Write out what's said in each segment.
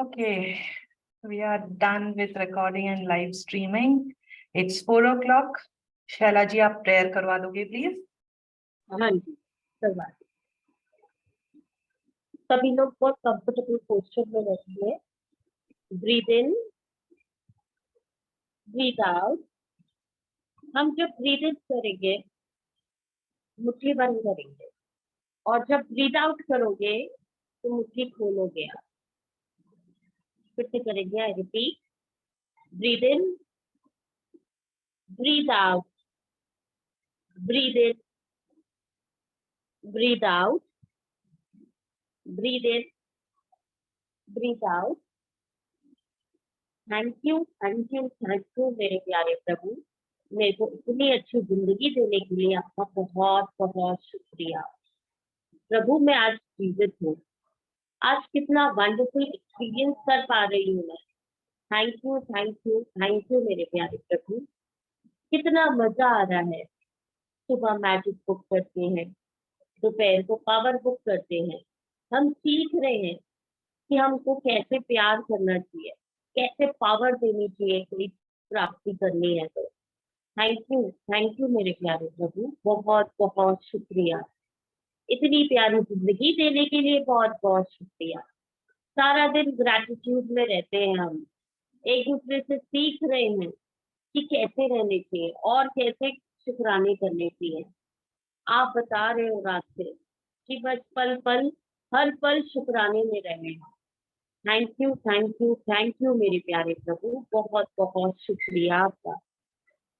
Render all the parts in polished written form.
Okay, we are done with recording and live streaming. It's 4 o'clock. Shaila जी आप prayer करवा दोगे please? हाँ जी, करवा दें। सभी लोग बहुत कंफर्टेबल पोस्चर में बैठिए। Breathe in, breathe out. हम जब ब्रीथ इन करेंगे मुट्ठी बंद करेंगे और जब ब्रीथ आउट करोगे तो मुट्ठी खोलोगे आप। फिर से करेंगे, I repeat, breathe in, breathe out, breathe in, breathe out, breathe in, breathe out. Thank you, thank you, thank you मेरे प्यारे प्रभु, मेरे को इतनी अच्छी जिंदगी देने के लिए आपका बहुत बहुत शुक्रिया। प्रभु मैं आज जीवित हूँ, आज कितना वंडरफुल एक्सपीरियंस कर पा रही हूँ मैं। Thank you, thank you, thank you मेरे प्यारे प्रभु। कितना मजा आ रहा है। सुबह मैजिक बुक करते हैं, दोपहर को पावर बुक करते हैं। हम सीख रहे हैं कि हमको कैसे प्यार करना चाहिए, कैसे पावर देनी चाहिए कोई प्राप्ति करनी है तो। थैंक यू मेरे प्यारे प्रभु, बहुत बहुत शुक्रिया। इतनी प्यारी जिंदगी देने के लिए बहुत बहुत शुक्रिया। सारा दिन ग्रैटिट्यूड में रहते हैं हम, एक दूसरे से सीख रहे हैं कि कैसे रहने चाहिए और कैसे शुक्राने करने चाहिए। आप बता रहे हो रात से कि बस पल पल हर पल शुक्राने में रहे। Thank you, thank you, thank you मेरे प्यारे प्रभु, बहुत बहुत शुक्रिया आपका।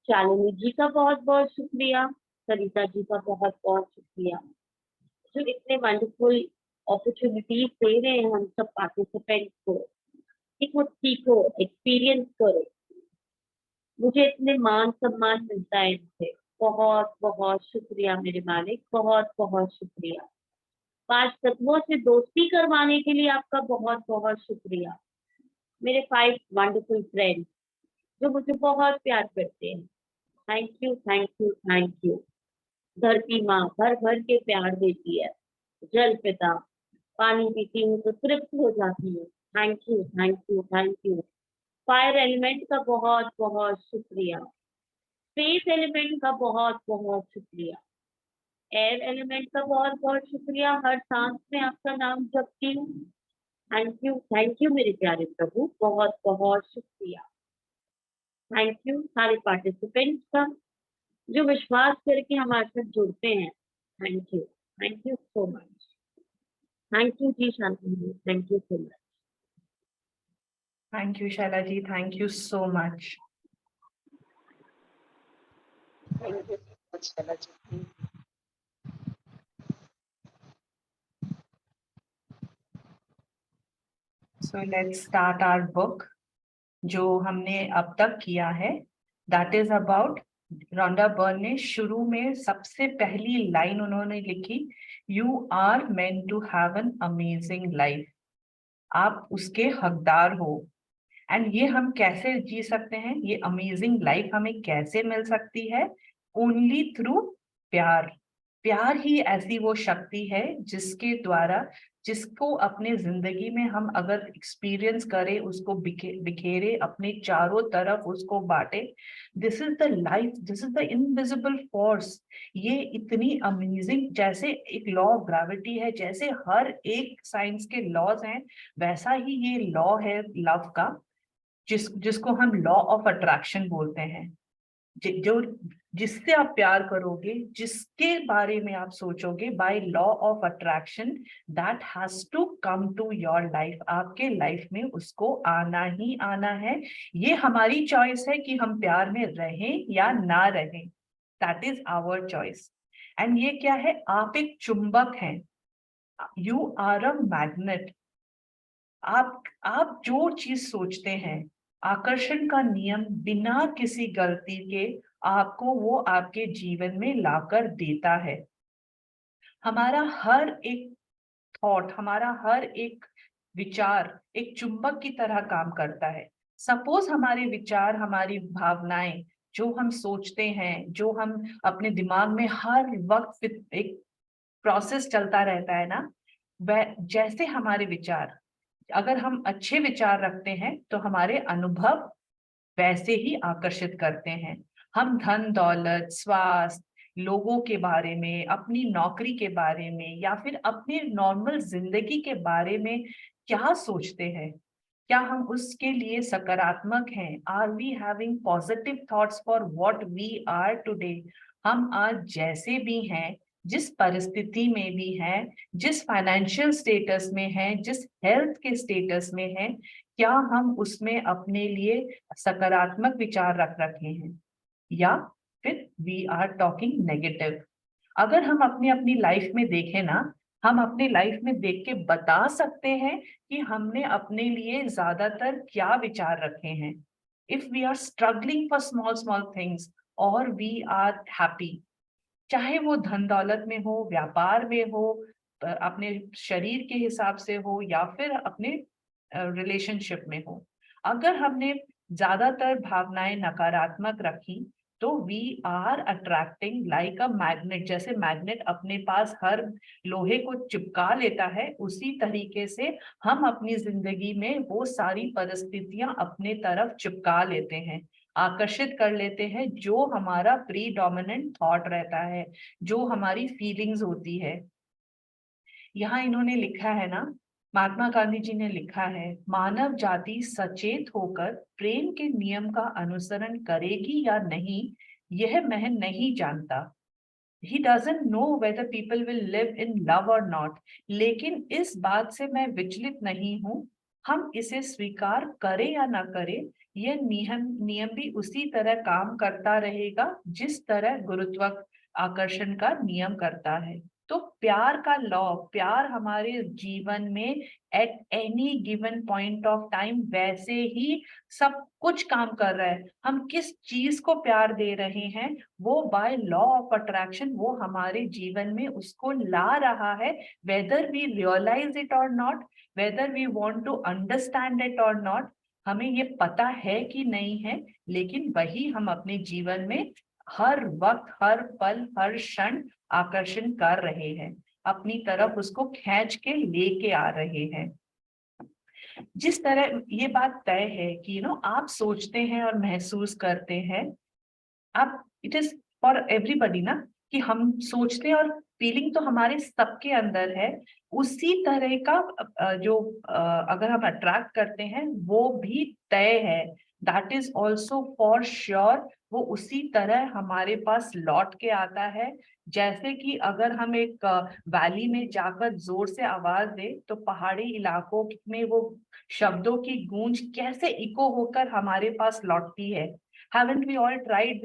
शालिनी जी का बहुत बहुत शुक्रिया, सरिता जी का बहुत बहुत शुक्रिया, जो इतने वंडरफुल अपॉर्चुनिटीज दे रहे हैं हम सब पार्टिसिपेंट्स को कि कुछ सीखो, एक्सपीरियंस करो। मुझे इतने मान सम्मान मिलता है इनसे, बहुत बहुत शुक्रिया मेरे मालिक, बहुत बहुत शुक्रिया। 5 तत्वों से दोस्ती करवाने के लिए आपका बहुत बहुत शुक्रिया। मेरे 5 वंडरफुल फ्रेंड्स जो मुझे बहुत प्यार करते हैं, thank you, thank you, thank you. धरती माँ भर भर के प्यार देती है, जल पिता पानी पीती हूँ तो तृप्त हो जाती हूँ। Thank you, thank you, thank you. Fire element का बहुत बहुत शुक्रिया, स्पेस एलिमेंट का बहुत बहुत शुक्रिया, एयर एलिमेंट का बहुत बहुत शुक्रिया। हर सांस में आपका नाम जपती हूँ। थैंक यू मेरे प्यारे प्रभु, बहुत बहुत शुक्रिया। थैंक यू सारे पार्टिसिपेंट्स का जो विश्वास करके हमारे साथ जुड़ते हैं। Thank you so much. Thank you ji Shanti ji, thank you so much. Thank you, Shaila ji. Thank you so much. Thank you so much Shaila ji. So let's start our book. जो हमने अब तक किया है, that is about Rhonda burn ने शुरू में सबसे पहली लाइन उन्होंने लिखी, You are meant to have an amazing life. आप उसके हकदार हो। एंड ये हम कैसे जी सकते हैं, ये अमेजिंग लाइफ हमें कैसे मिल सकती है? ओनली थ्रू प्यार। प्यार ही ऐसी वो शक्ति है जिसके द्वारा, जिसको अपने जिंदगी में हम अगर एक्सपीरियंस करें, उसको बिखेरे अपने चारों तरफ, उसको बांटे। This is the life, this is the invisible force. ये इतनी अमेजिंग, जैसे एक लॉ ऑफ ग्रेविटी है, जैसे हर एक साइंस के लॉज हैं, वैसा ही ये लॉ है लव का, जिसको हम लॉ ऑफ अट्रैक्शन बोलते हैं। जो जिससे आप प्यार करोगे, जिसके बारे में आप सोचोगे, by law of attraction that has to come to your life. आपके लाइफ में उसको आना ही आना है। ये हमारी चॉइस है कि हम प्यार में रहें या ना रहें। That is our choice. And ये क्या है? आप एक चुंबक हैं, यू आर अ मैग्नेट। आप जो चीज सोचते हैं, आकर्षण का नियम बिना किसी गलती के आपको वो आपके जीवन में लाकर देता है। हमारा हर एक थॉट, हमारा हर एक विचार एक चुंबक की तरह काम करता है। सपोज हमारे विचार, हमारी भावनाएं, जो हम सोचते हैं, जो हम अपने दिमाग में हर वक्त एक प्रोसेस चलता रहता है ना, वह जैसे हमारे विचार, अगर हम अच्छे विचार रखते हैं तो हमारे अनुभव वैसे ही आकर्षित करते हैं। हम धन दौलत, स्वास्थ्य, लोगों के बारे में, अपनी नौकरी के बारे में या फिर अपने नॉर्मल जिंदगी के बारे में क्या सोचते हैं? क्या हम उसके लिए सकारात्मक हैं? Are we having positive thoughts for what we are today? हम आज जैसे भी हैं, जिस परिस्थिति में भी हैं, जिस फाइनेंशियल स्टेटस में हैं, जिस हेल्थ के स्टेटस में हैं, क्या हम उसमें अपने लिए सकारात्मक विचार रख रखे हैं या फिर वी आर टॉकिंग नेगेटिव? अगर हम अपनी अपनी लाइफ में देखें ना, हम अपनी लाइफ में देख के बता सकते हैं कि हमने अपने लिए ज्यादातर क्या विचार रखे हैं। If we are struggling for small small things और वी आर हैप्पी, चाहे वो धन दौलत में हो, व्यापार में हो, अपने शरीर के हिसाब से हो या फिर अपने रिलेशनशिप में हो, अगर हमने ज्यादातर भावनाएं नकारात्मक रखी तो we are attracting like a magnet. जैसे मैग्नेट अपने पास हर लोहे को चिपका लेता है, उसी तरीके से हम अपनी जिंदगी में वो सारी परिस्थितियां अपने तरफ चिपका लेते हैं, आकर्षित कर लेते हैं, जो हमारा प्रीडोमिनेंट थॉट रहता है, जो हमारी फीलिंग्स होती है। यहाँ इन्होंने लिखा है ना, महात्मा गांधी जी ने लिखा है, मानव जाति सचेत होकर प्रेम के नियम का अनुसरण करेगी या नहीं, यह मैं नहीं जानता। He doesn't know whether people will live in love or not. लेकिन इस बात से मैं विचलित नहीं हूँ, हम इसे स्वीकार करें या ना करें, यह नियम भी उसी तरह काम करता रहेगा जिस तरह गुरुत्वाकर्षण का नियम करता है। तो प्यार का लॉ, प्यार हमारे जीवन में at any given point of time वैसे ही सब कुछ काम कर रहा है। हम किस चीज को प्यार दे रहे हैं, वो बाय लॉ ऑफ अट्रैक्शन वो हमारे जीवन में उसको ला रहा है, whether we realize it or not, whether we want to understand it or not. हमें ये पता है कि नहीं है, लेकिन वही हम अपने जीवन में हर वक्त, हर पल, हर क्षण आकर्षण कर रहे हैं, अपनी तरफ उसको खींच के लेके आ रहे हैं। जिस तरह ये बात तय है कि आप सोचते हैं और महसूस करते हैं, आप, इट इज फॉर एवरीबडी ना, कि हम सोचते हैं और फीलिंग तो हमारे सबके अंदर है, उसी तरह का जो अगर हम अट्रैक्ट करते हैं वो भी तय है। That is also for sure, वो उसी तरह हमारे पास लौट के आता है। जैसे कि अगर हम एक वैली में जाकर जोर से आवाज दे तो पहाड़ी इलाकों में वो शब्दों की गूंज कैसे इको होकर हमारे पास लौटती है। Haven't we all tried,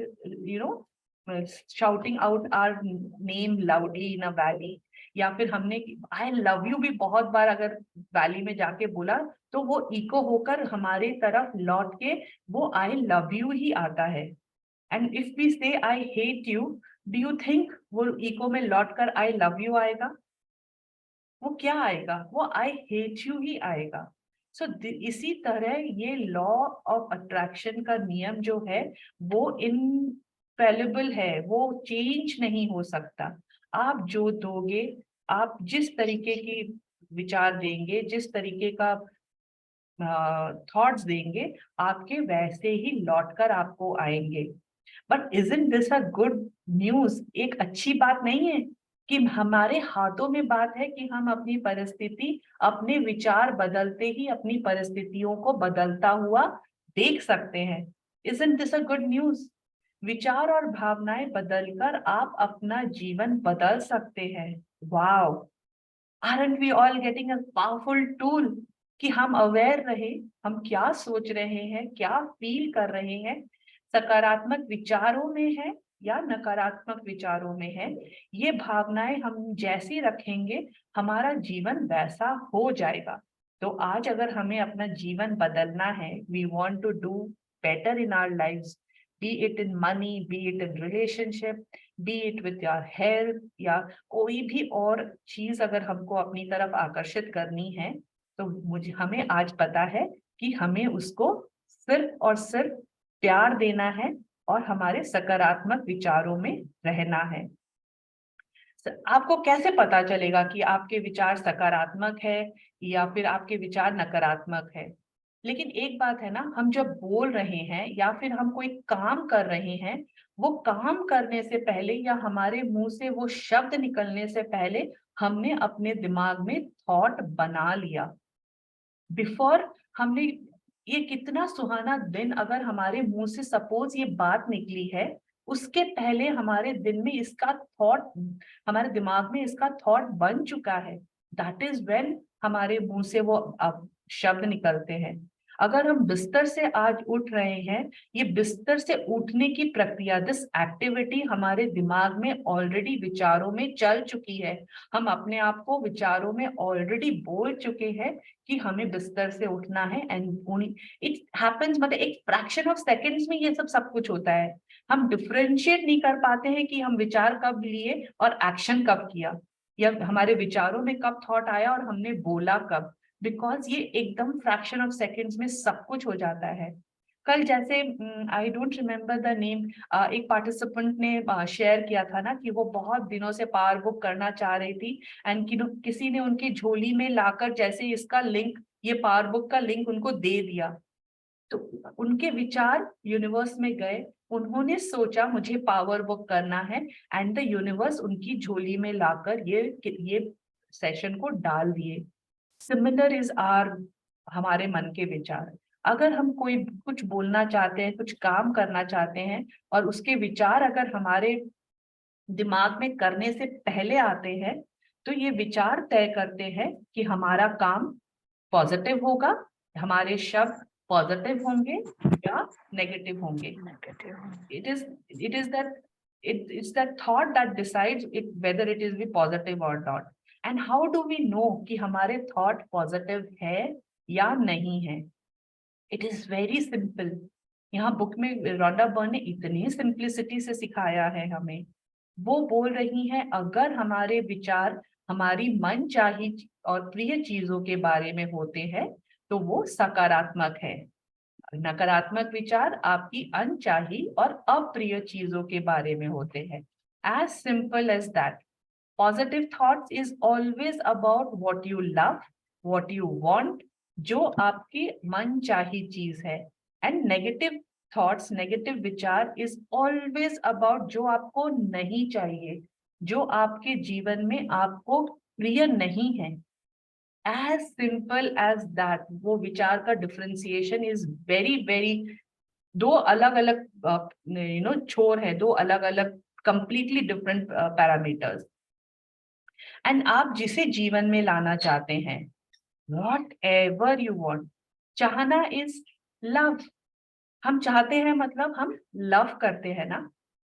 shouting out our name loudly in a valley? या फिर हमने आई लव यू भी बहुत बार अगर वैली में जाके बोला तो वो इको होकर हमारे तरफ लौट के वो आई लव यू ही आता है। एंड इफ वी से I hate you, do you think वो इको में लौट कर आई लव यू आएगा? वो क्या आएगा? वो आई हेट यू ही आएगा। सो इसी तरह ये लॉ ऑफ अट्रैक्शन का नियम जो है वो इनफेलिबल है, वो चेंज नहीं हो सकता। आप जो दोगे, आप जिस तरीके की विचार देंगे, जिस तरीके का थॉट्स देंगे, आपके वैसे ही लौटकर आपको आएंगे। But isn't this a good news? एक अच्छी बात नहीं है कि हमारे हाथों में बात है कि हम अपनी परिस्थिति, अपने विचार बदलते ही अपनी परिस्थितियों को बदलता हुआ देख सकते हैं। Isn't this a good news? विचार और भावनाएं बदलकर आप अपना जीवन बदल सकते हैं। Wow! aren't we all getting a powerful tool कि हम अवेयर रहे, हम क्या सोच रहे हैं, क्या फील कर रहे हैं, सकारात्मक विचारों में है या नकारात्मक विचारों में है। ये भावनाएं हम जैसी रखेंगे हमारा जीवन वैसा हो जाएगा। तो आज अगर हमें अपना जीवन बदलना है, we want to do better in our lives, be it in money, be it in relationship, be it with your health, या कोई भी और चीज अगर हमको अपनी तरफ आकर्षित करनी है, तो हमें आज पता है कि हमें उसको सिर्फ और सिर्फ प्यार देना है और हमारे सकारात्मक विचारों में रहना है। आपको कैसे पता चलेगा कि आपके विचार सकारात्मक है या फिर आपके विचार नकारात्मक है? लेकिन एक बात है ना, हम जब बोल रहे हैं या फिर हम कोई काम कर रहे हैं, वो काम करने से पहले या हमारे मुंह से वो शब्द निकलने से पहले हमने अपने दिमाग में थॉट बना लिया। बिफोर हमने, ये कितना सुहाना दिन अगर हमारे मुंह से सपोज ये बात निकली है, उसके पहले हमारे दिन में इसका थॉट, हमारे दिमाग में इसका थॉट बन चुका है। दैट इज व्हेन हमारे मुंह से वो शब्द निकलते हैं। अगर हम बिस्तर से आज उठ रहे हैं, ये बिस्तर से उठने की प्रक्रिया, दिस एक्टिविटी हमारे दिमाग में ऑलरेडी विचारों में चल चुकी है। हम अपने आप को विचारों में ऑलरेडी बोल चुके हैं कि हमें बिस्तर से उठना है, एंड इट हैपेंस, मतलब एक फ्रैक्शन ऑफ सेकंड्स में ये सब कुछ होता है। हम डिफरेंशिएट नहीं कर पाते हैं कि हम विचार कब लिए और एक्शन कब किया, या हमारे विचारों में कब थॉट आया और हमने बोला कब, बिकॉज ये एकदम फ्रैक्शन ऑफ सेकंड्स में सब कुछ हो जाता है। कल जैसे I don't remember the name, एक पार्टिसिपेंट ने शेयर किया था ना कि वो बहुत दिनों से पावर बुक करना चाह रही थी, एंड किसी ने उनकी झोली में लाकर जैसे इसका लिंक, ये पावर बुक का लिंक उनको दे दिया, तो उनके विचार यूनिवर्स में गए, उन्होंने सोचा मुझे पावर बुक करना है, एंड द यूनिवर्स उनकी झोली में लाकर ये सेशन को डाल दिए। सिमिलर इज आर, हमारे मन के विचार। अगर हम कोई कुछ बोलना चाहते हैं, कुछ काम करना चाहते हैं, और उसके विचार अगर हमारे दिमाग में करने से पहले आते हैं, तो ये विचार तय करते हैं कि हमारा काम पॉजिटिव होगा, हमारे शब्द पॉजिटिव होंगे या नेगेटिव होंगे। It is that it's that thought that decides whether it is be positive or not. And how do we know कि हमारे thought positive है या नहीं है? It is very simple. यहाँ बुक में रोंडा बर्न ने इतनी सिंप्लिसिटी से सिखाया है हमें। वो बोल रही हैं, अगर हमारे विचार हमारी मनचाही और प्रिय चीजों के बारे में होते हैं, तो वो सकारात्मक है। नकारात्मक विचार आपकी अनचाही और अप्रिय चीजों के बारे में होते हैं। As simple as that. Positive thoughts is always about what you love, what you want, जो आपकी मनचाही चीज है। एंड नेगेटिव थॉट्स, नेगेटिव विचार इज ऑलवेज अबाउट जो आपको नहीं चाहिए, जो आपके जीवन में आपको प्रिय नहीं है। As simple as that. वो विचार का डिफरेंशिएशन इज वेरी वेरी, दो अलग अलग छोर है, दो अलग अलग कंप्लीटली डिफरेंट पैरामीटर्स। एंड आप जिसे जीवन में लाना चाहते हैं, वॉट एवर यू वॉन्ट, चाहना इज लव। हम चाहते हैं मतलब हम लव करते हैं ना।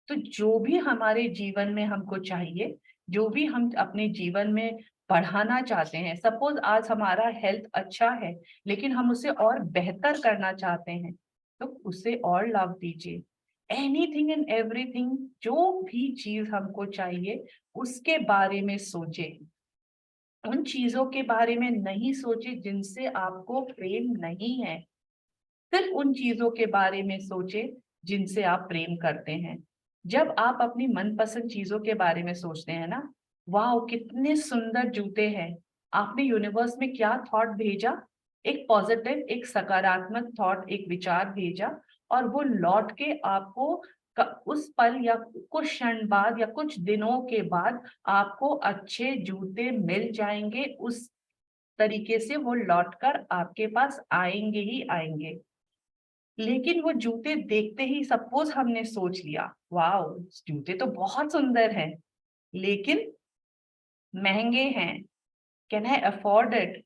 तो जो भी हमारे जीवन में हमको चाहिए, जो भी हम अपने जीवन में बढ़ाना चाहते हैं, सपोज आज हमारा हेल्थ अच्छा है लेकिन हम उसे और बेहतर करना चाहते हैं, तो उसे और लव दीजिए। एनीथिंग एंड एवरीथिंग, जो भी चीज हमको चाहिए उसके बारे में सोचे। उन चीजों के बारे में नहीं सोचे जिनसे आपको प्रेम नहीं है, सिर्फ उन चीजों के बारे में सोचे जिनसे आप प्रेम करते हैं। जब आप अपनी मनपसंद चीजों के बारे में सोचते हैं ना, वाह कितने सुंदर जूते हैं, आपने यूनिवर्स में क्या थॉट भेजा, एक पॉजिटिव, एक सकारात्मक थॉट, एक विचार भेजा, और वो लौट के आपको उस पल या कुछ क्षण बाद या कुछ दिनों के बाद आपको अच्छे जूते मिल जाएंगे। उस तरीके से वो लौटकर आपके पास आएंगे ही आएंगे। लेकिन वो जूते देखते ही सपोज हमने सोच लिया, वाओ जूते तो बहुत सुंदर हैं, लेकिन महंगे हैं, कैन आई अफोर्ड इट,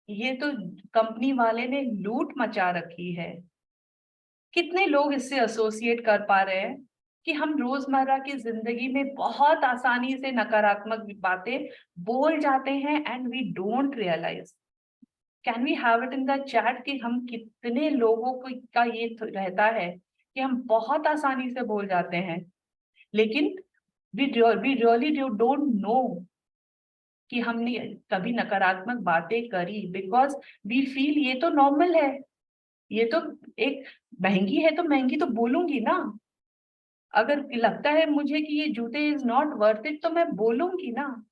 ये तो कंपनी वाले ने लूट मचा रखी है। कितने लोग इससे एसोसिएट कर पा रहे हैं कि हम रोजमर्रा की जिंदगी में बहुत आसानी से नकारात्मक बातें बोल जाते हैं, and we don't realize. Can we have it in the chat कि हम कितने लोगों को का ये रहता है कि हम बहुत आसानी से बोल जाते हैं, लेकिन वी रियली डोंट नो कि हमने कभी नकारात्मक बातें करी, बिकॉज वी फील ये तो नॉर्मल है, ये तो एक महंगी है तो महंगी तो बोलूंगी ना। अगर लगता है मुझे कि ये जूते इज नॉट वर्थ इट, तो मैं बोलूंगी ना।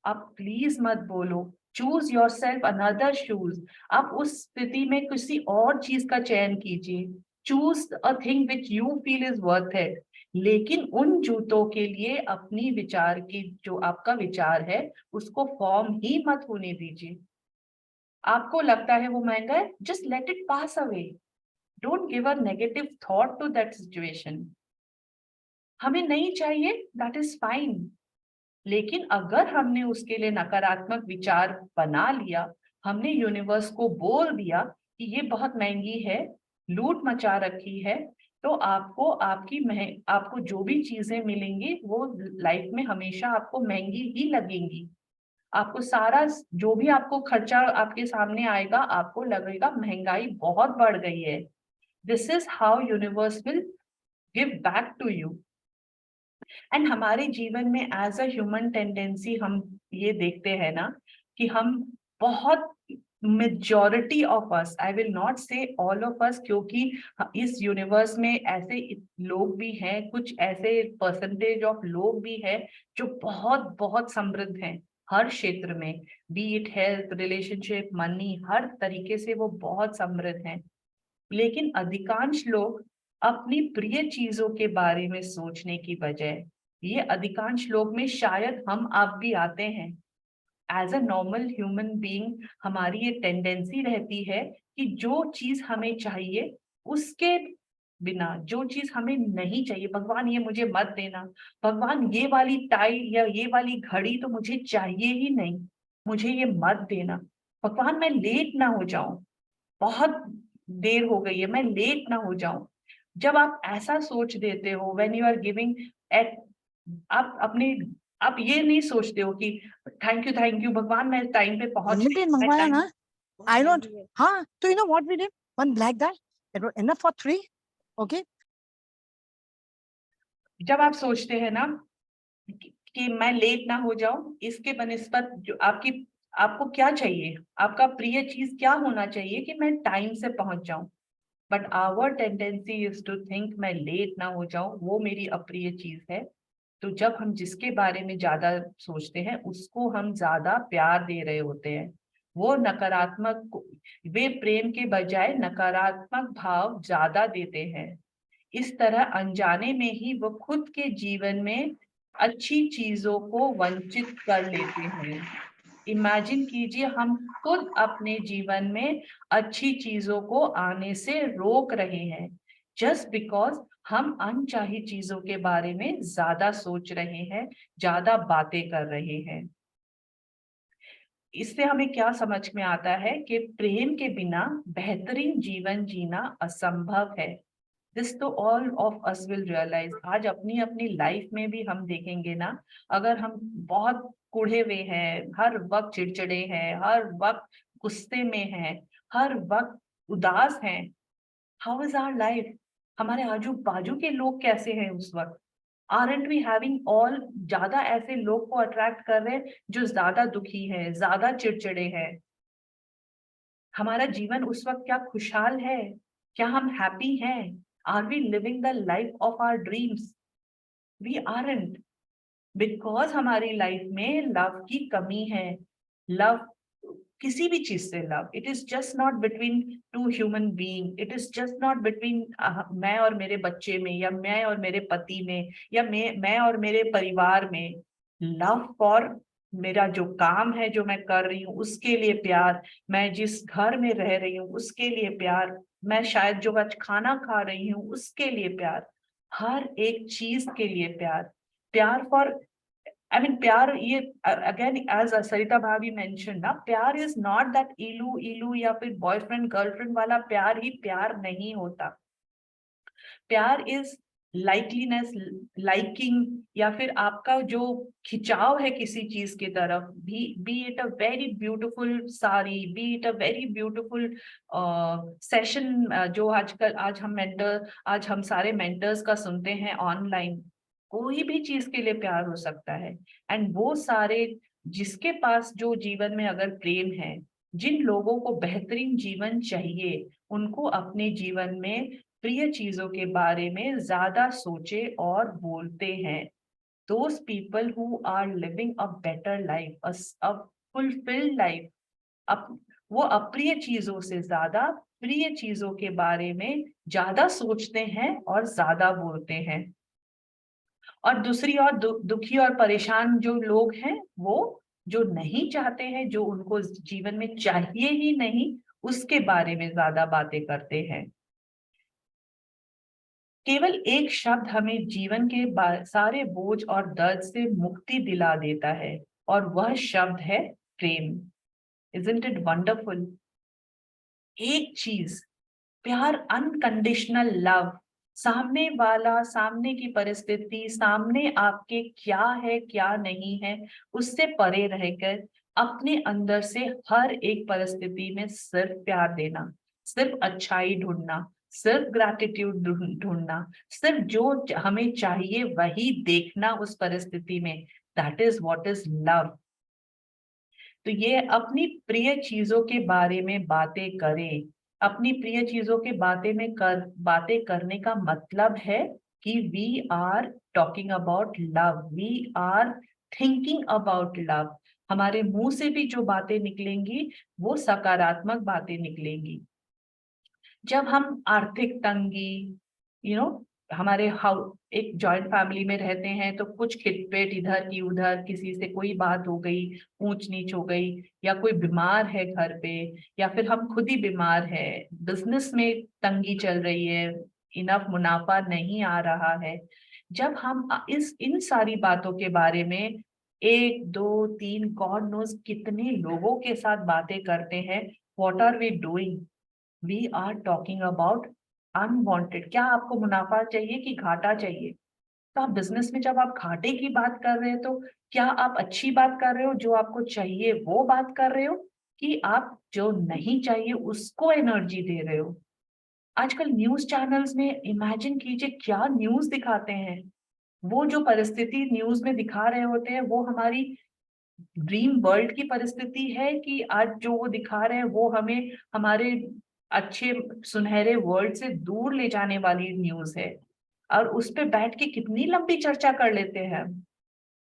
आप प्लीज मत बोलो। Choose your self another shoes. आप उस स्थिति में किसी और चीज का चयन कीजिए। Choose a thing which you feel is worth it. लेकिन उन जूतों के लिए अपनी विचार की, जो आपका विचार है, उसको फॉर्म ही मत होने दीजिए। आपको लगता है वो महंगा है, just let it pass away. Don't give a negative thought to that situation. हमें नहीं चाहिए, दैट इज फाइन। लेकिन अगर हमने उसके लिए नकारात्मक विचार बना लिया, हमने यूनिवर्स को बोल दिया कि ये बहुत महंगी है, लूट मचा रखी है, तो आपको आपको जो भी चीजें मिलेंगी वो लाइफ में हमेशा आपको महंगी ही लगेंगी। आपको सारा जो भी आपको खर्चा आपके सामने आएगा, आपको लगेगा महंगाई बहुत बढ़ गई है। This is how universe will give back to you. And हमारे जीवन में एज अ ह्यूमन टेंडेंसी हम ये देखते हैं ना, कि हम बहुत, majority of us, I will not से ऑल ऑफ अस, क्योंकि इस यूनिवर्स में ऐसे लोग भी हैं, कुछ ऐसे परसेंटेज ऑफ लोग भी हैं जो बहुत बहुत समृद्ध हैं हर क्षेत्र में, be it health, relationship, money, हर तरीके से वो बहुत समृद्ध हैं। लेकिन अधिकांश लोग अपनी प्रिय चीजों के बारे में सोचने की बजाय, ये अधिकांश लोग में शायद हम आप भी आते हैं, as a normal human being हमारी ये टेंडेंसी रहती है कि जो चीज हमें चाहिए उसके बिना, जो चीज हमें नहीं चाहिए, भगवान ये मुझे मत देना, भगवान ये वाली टाई या ये वाली घड़ी तो मुझे चाहिए ही नहीं, मुझे ये मत देना, भगवान मैं लेट ना हो जाऊं, बहुत देर हो गई है, मैं लेट ना हो जाऊं। जब आप ऐसा सोच देते हो, when you are giving it, आप अपने, आप ये नहीं सोचते हो कि थैंक यू भगवान, मैं टाइम पे पहुंच गई, लिमिटेड मैं मंगवाया टाइम। ना। आई डोंट, हाँ, तो you know what we did, one black that, it was enough for 3। Okay, जब आप सोचते हैं ना कि मैं लेट ना हो जाऊं, इसके बनिस्बत जो आपको क्या चाहिए, आपका प्रिय चीज क्या होना चाहिए कि मैं टाइम से पहुंच जाऊं। But our tendency is to think मैं लेट ना हो जाऊं, वो मेरी अप्रिय चीज है। तो जब हम जिसके बारे में ज्यादा सोचते हैं उसको हम ज्यादा प्यार दे रहे होते हैं। वो नकारात्मक, वे प्रेम के बजाय नकारात्मक भाव ज्यादा देते हैं। इस तरह अनजाने में ही वो खुद के जीवन में अच्छी चीजों को वंचित कर लेते हैं। इमेजिन कीजिए, हम खुद अपने जीवन में अच्छी चीजों को आने से रोक रहे हैं, जस्ट बिकॉज हम अनचाही चीजों के बारे में ज्यादा सोच रहे हैं, ज्यादा बातें कर रहे हैं। इससे हमें क्या समझ में आता है कि प्रेम के बिना बेहतरीन जीवन जीना असंभव है। दिस तो all of us will realize. आज अपनी अपनी लाइफ में भी हम देखेंगे ना, अगर हम बहुत कुढ़े हुए हैं, हर वक्त चिड़चिड़े हैं, हर वक्त गुस्से में हैं, हर वक्त उदास हैं, हाउ इज आवर लाइफ? हमारे आजू बाजू के लोग कैसे हैं उस वक्त? आरंट वी हैविंग ऑल, ज्यादा ऐसे लोग को अट्रैक्ट कर रहे हैं जो ज्यादा दुखी है, ज्यादा चिड़चिड़े हैं? हमारा जीवन उस वक्त क्या खुशहाल है? क्या हम हैप्पी हैं? Are we living the life of our dreams? We aren't, because हमारी लाइफ में लव की कमी है। लव, किसी भी चीज से love, it is just not between two human being, it is just not between मैं और मेरे बच्चे में, या मैं और मेरे पति में, या मैं और मेरे परिवार में। लव फॉर मेरा जो काम है जो मैं कर रही हूँ उसके लिए प्यार, मैं जिस घर में रह रही हूँ उसके लिए प्यार, मैं शायद जो आज खाना खा रही हूँ उसके लिए प्यार, हर एक चीज के लिए प्यार। प्यार फॉर, आई मीन प्यार, ये अगेन एज सरिता भाभी मेंशन ना, प्यार इज नॉट दैट इलू इलू या फिर बॉयफ्रेंड गर्लफ्रेंड वाला प्यार ही प्यार नहीं होता। प्यार इज लाइकलीनेस, लाइकिंग, या फिर आपका जो खिंचाव है किसी चीज की तरफ, भी B it a very beautiful sari, B it a very beautiful session, जो आजकल आज हम सारे मेंटर्स का सुनते हैं ऑनलाइन, कोई भी चीज के लिए प्यार हो सकता है। एंड वो सारे, जिसके पास जो जीवन में अगर प्रेम है, जिन लोगों को बेहतरीन जीवन चाहिए, उनको अपने जीवन में प्रिय चीजों के बारे में ज्यादा सोचे और बोलते हैं। Those people who are living a better life, a fulfilled life, वो अप्रिय चीजों से ज्यादा प्रिय चीजों के बारे में ज्यादा सोचते हैं और ज्यादा बोलते हैं। और दूसरी ओर दुखी और परेशान जो लोग हैं, वो जो नहीं चाहते हैं, जो उनको जीवन में चाहिए ही नहीं, उसके बारे में ज्यादा बातें करते हैं। केवल एक शब्द हमें जीवन के सारे बोझ और दर्द से मुक्ति दिला देता है, और वह शब्द है प्रेम। Isn't it wonderful? एक चीज, प्यार, अनकंडीशनल लव। सामने वाला, सामने की परिस्थिति, सामने आपके क्या है क्या नहीं है, उससे परे रहकर अपने अंदर से हर एक परिस्थिति में सिर्फ प्यार देना, सिर्फ अच्छाई ढूंढना, सिर्फ ग्रैटिट्यूड ढूंढना, सिर्फ जो हमें चाहिए वही देखना उस परिस्थिति में। That is what is love. तो ये अपनी प्रिय चीजों के बारे में बातें करें। अपनी प्रिय चीजों के बातें करने का मतलब है कि we are talking about love, we are thinking about love. हमारे मुंह से भी जो बातें निकलेंगी वो सकारात्मक बातें निकलेंगी। जब हम आर्थिक तंगी, हमारे एक जॉइंट फैमिली में रहते हैं, तो कुछ खिटपिट इधर की उधर, किसी से कोई बात हो गई, ऊंच नीच हो गई, या कोई बीमार है घर पे, या फिर हम खुद ही बीमार है, बिजनेस में तंगी चल रही है, इनफ मुनाफा नहीं आ रहा है। जब हम इन सारी बातों के बारे में एक दो तीन गॉड नोज कितने लोगों के साथ बातें करते हैं, what are we doing? We are talking about unwanted. क्या आपको मुनाफा चाहिए कि घाटा चाहिए? तो आप बिजनेस में जब आप घाटे की बात कर रहे हो, तो क्या आप अच्छी बात कर रहे हो, जो आपको चाहिए वो बात कर रहे हो, कि आप जो नहीं चाहिए उसको एनर्जी दे रहे हो? आजकल न्यूज चैनल्स में इमेजिन कीजिए क्या न्यूज दिखाते हैं। वो जो परिस्थिति न्यूज में दिखा रहे होते हैं, वो हमारी ड्रीम वर्ल्ड की परिस्थिति है, कि आज जो वो दिखा रहे हैं वो हमें हमारे अच्छे सुनहरे वर्ल्ड से दूर ले जाने वाली न्यूज है। और उस पे बैठ के कितनी लंबी चर्चा कर लेते हैं हम।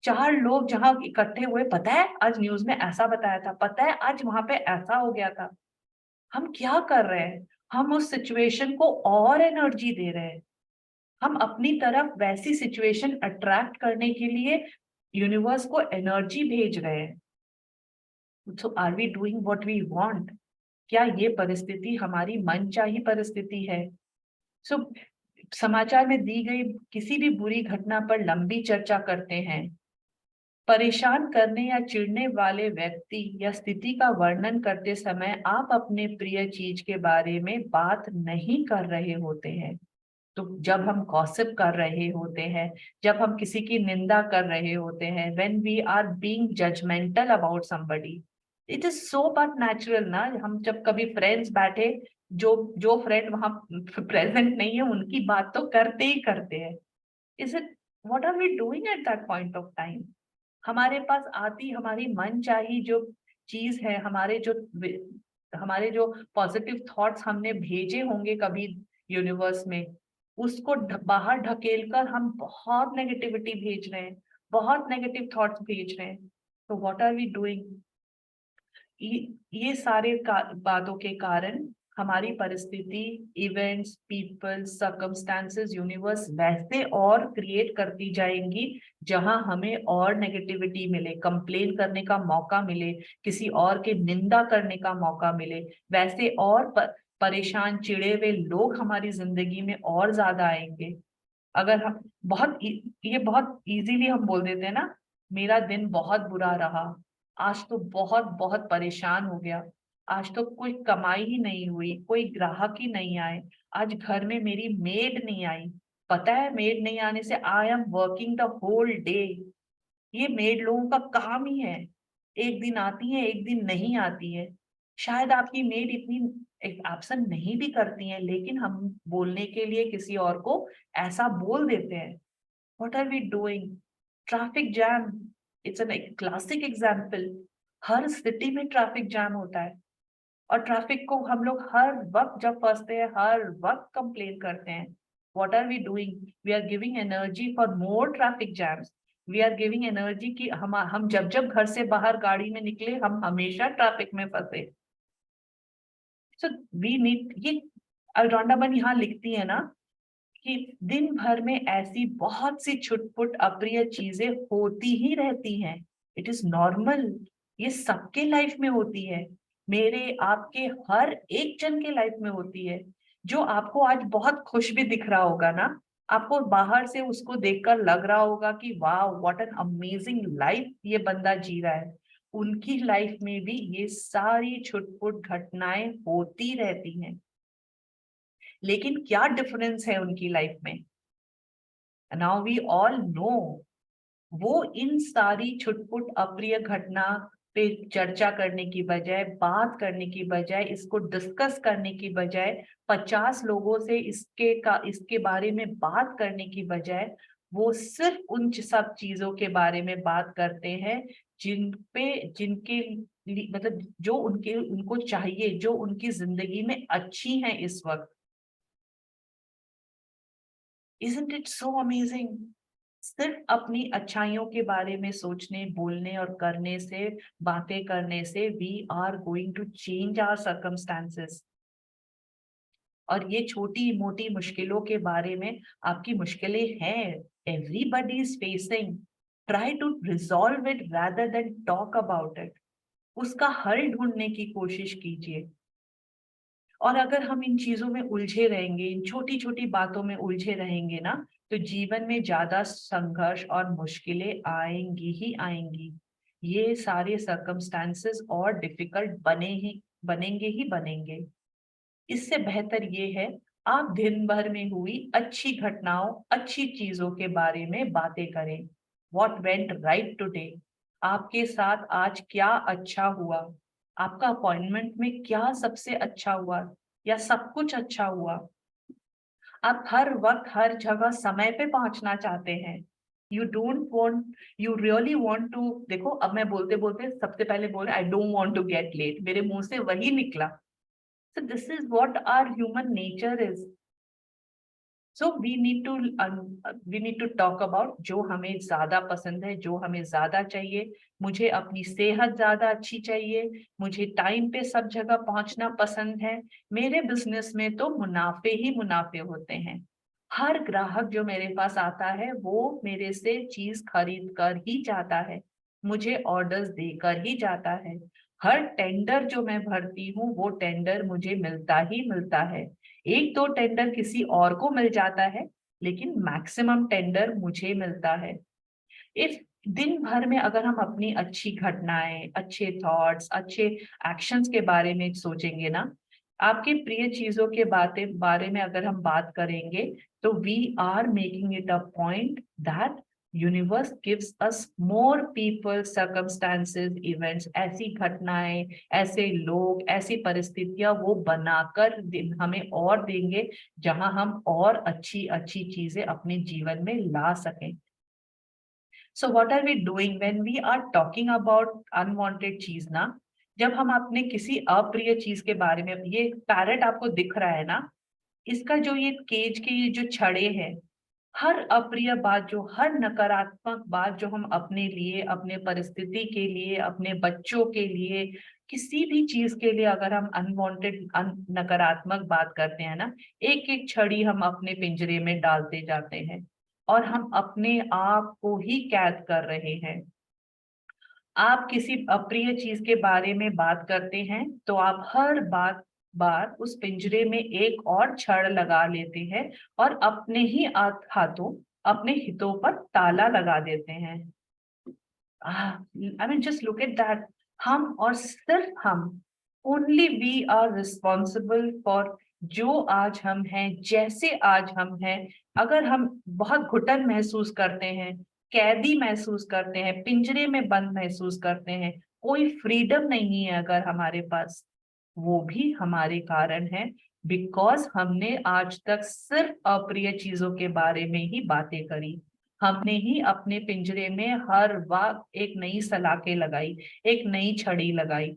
चार लोग जहां इकट्ठे हुए, पता है आज न्यूज में ऐसा बताया था, पता है आज वहां पे ऐसा हो गया था। हम क्या कर रहे हैं? हम उस सिचुएशन को और एनर्जी दे रहे हैं। हम अपनी तरफ वैसी सिचुएशन अट्रैक्ट करने के लिए यूनिवर्स को एनर्जी भेज रहे हैं। So are we doing what we want? क्या ये परिस्थिति हमारी मनचाही परिस्थिति है? सो समाचार में दी गई किसी भी बुरी घटना पर लंबी चर्चा करते हैं। परेशान करने या चिढ़ने वाले व्यक्ति या स्थिति का वर्णन करते समय आप अपने प्रिय चीज के बारे में बात नहीं कर रहे होते हैं। तो जब हम गॉसिप कर रहे होते हैं, जब हम किसी की निंदा कर रहे होते हैं, when we are being judgmental about somebody, it is so but natural ना। हम जब कभी फ्रेंड्स बैठे, जो जो फ्रेंड वहां प्रेजेंट नहीं है, उनकी बात तो करते ही करते हैं। Is it, what are we doing at that point of time? हमारे पास आती हमारी मन चाही जो चीज है, हमारे जो पॉजिटिव थॉट्स हमने भेजे होंगे कभी यूनिवर्स में, उसको बाहर ढकेल कर हम बहुत नेगेटिविटी भेज रहे हैं, बहुत नेगेटिव थॉट्स भेज रहे हैं। तो व्हाट आर वी डूइंग? ये सारे बातों के कारण हमारी परिस्थिति, इवेंट्स, पीपल, सर्कमस्टांसेस, यूनिवर्स वैसे और क्रिएट करती जाएंगी जहां हमें और नेगेटिविटी मिले, कंप्लेन करने का मौका मिले, किसी और के निंदा करने का मौका मिले, वैसे और परेशान चिड़े हुए लोग हमारी जिंदगी में और ज्यादा आएंगे। अगर हम ये बहुत इजीली हम बोल देते हैं ना, मेरा दिन बहुत बुरा रहा, आज तो बहुत बहुत परेशान हो गया, आज तो कोई कमाई ही नहीं हुई, कोई ग्राहक ही नहीं आए, आज घर में मेरी मेड नहीं आई। पता है मेड नहीं आने से I am working the whole day. ये मेड लोगों का काम ही है, एक दिन आती है एक दिन नहीं आती है। शायद आपकी मेड इतनी एब्सेंट नहीं भी करती है, लेकिन हम बोलने के लिए किसी और को ऐसा बोल देते हैं। What are we doing? Traffic jam, it's an classic example. हर सिटी में ट्रैफिक जैम होता है। और ट्रैफिक को हम लोग हर वक्त जब फंसते हैं हर वक्त कंप्लेन करते हैं। What are we doing? We are giving energy for more traffic jams. We are giving energy कि हम जब जब घर से बाहर गाड़ी में निकले हम हमेशा ट्रैफिक में फंसे। सो वी नीड, ये अलरौंडा बन यहाँ लिखती है ना कि दिन भर में ऐसी बहुत सी छुटपुट अप्रिय चीजें होती ही रहती हैं। इट इज नॉर्मल, ये सबके लाइफ में होती है, मेरे आपके हर एक जन के लाइफ में होती है। जो आपको आज बहुत खुश भी दिख रहा होगा ना, आपको बाहर से उसको देखकर लग रहा होगा कि वाह व्हाट एन अमेजिंग लाइफ ये बंदा जी रहा है, उनकी लाइफ में भी ये सारी छुटपुट घटनाएं होती रहती हैं। लेकिन क्या डिफरेंस है उनकी लाइफ में? नाउ वी ऑल नो, वो इन सारी छुटपुट अप्रिय घटना पे चर्चा करने की बजाय, बात करने की बजाय, इसको डिस्कस करने की बजाय, 50 लोगों से इसके बारे में बात करने की बजाय, वो सिर्फ उन सब चीजों के बारे में बात करते हैं जिनके मतलब जो उनको चाहिए, जो उनकी जिंदगी में अच्छी है इस वक्त। Isn't it so amazing? सिर्फ अपनी अच्छाइयों के बारे में सोचने, बोलने और करने से, बातें करने से we are going to change our circumstances. और ये छोटी मोटी मुश्किलों के बारे में, आपकी मुश्किलें हैं, everybody is facing, try to resolve it rather than talk about it. उसका हल ढूंढने की कोशिश कीजिए। और अगर हम इन चीजों में उलझे रहेंगे, इन छोटी छोटी बातों में उलझे रहेंगे ना, तो जीवन में ज्यादा संघर्ष और मुश्किलें आएंगी ही आएंगी। ये सारे सर्कमस्टांसेस और डिफिकल्ट बनेंगे ही बनेंगे। इससे बेहतर ये है आप दिन भर में हुई अच्छी घटनाओं, अच्छी चीजों के बारे में बातें करें। What went right today? आपके साथ आज क्या अच्छा हुआ? आपका अपॉइंटमेंट में क्या सबसे अच्छा हुआ या सब कुछ अच्छा हुआ? आप हर वक्त हर जगह समय पे पहुंचना चाहते हैं। You don't want, you really want to, देखो अब मैं बोलते बोलते सबसे पहले बोले I don't want to get late, मेरे मुंह से वही निकला। So this is what our human nature is. So we need to talk about जो हमें ज्यादा पसंद है, जो हमें ज्यादा चाहिए। मुझे अपनी सेहत ज्यादा अच्छी चाहिए, मुझे टाइम पे सब जगह पहुंचना पसंद है, मेरे बिजनेस में तो मुनाफे ही मुनाफे होते हैं। हर ग्राहक जो मेरे पास आता है वो मेरे से चीज खरीद कर ही जाता है, मुझे ऑर्डर्स देकर ही जाता है। हर टेंडर जो मैं भरती हूँ वो टेंडर मुझे मिलता ही मिलता है। एक दो टेंडर किसी और को मिल जाता है, लेकिन मैक्सिमम टेंडर मुझे मिलता है। इफ दिन भर में अगर हम अपनी अच्छी घटनाएं, अच्छे थॉट्स, अच्छे एक्शंस के बारे में सोचेंगे ना, आपकी प्रिय चीजों के बारे में अगर हम बात करेंगे, तो we are making it a point that universe gives us more people, circumstances, events, ऐसी घटनाएं, ऐसे लोग, ऐसी परिस्थितियां वो बनाकर हमें और देंगे जहां हम और अच्छी अच्छी चीजें अपने जीवन में ला सकें। So what are we doing when we are talking about unwanted चीज ना? जब हम अपने किसी अप्रिय चीज के बारे में, ये पैरेट आपको दिख रहा है ना, इसका जो ये केज के ये जो छड़े हैं, हर अप्रिय बात, जो हर नकारात्मक बात जो हम अपने लिए, अपने परिस्थिति के लिए, अपने बच्चों के लिए, किसी भी चीज के लिए अगर हम अनवांटेड नकारात्मक बात करते हैं ना, एक एक छड़ी हम अपने पिंजरे में डालते जाते हैं और हम अपने आप को ही कैद कर रहे हैं। आप किसी अप्रिय चीज के बारे में बात करते हैं तो आप हर बार उस पिंजरे में एक और छड़ लगा लेते हैं और अपने ही हाथों, अपने हितों पर ताला लगा देते हैं। I mean just look at that. हम और सिर्फ हम, only we are responsible for जो आज हम हैं, जैसे आज हम हैं। अगर हम बहुत घुटन महसूस करते हैं, कैदी महसूस करते हैं, पिंजरे में बंद महसूस करते हैं, कोई फ्रीडम नहीं है अगर हमारे पास, वो भी हमारे कारण है, बिकॉज हमने आज तक सिर्फ अप्रिय चीजों के बारे में ही बातें करी। हमने ही अपने पिंजरे में हर वक्त एक नई सलाखें लगाई, एक नई छड़ी लगाई।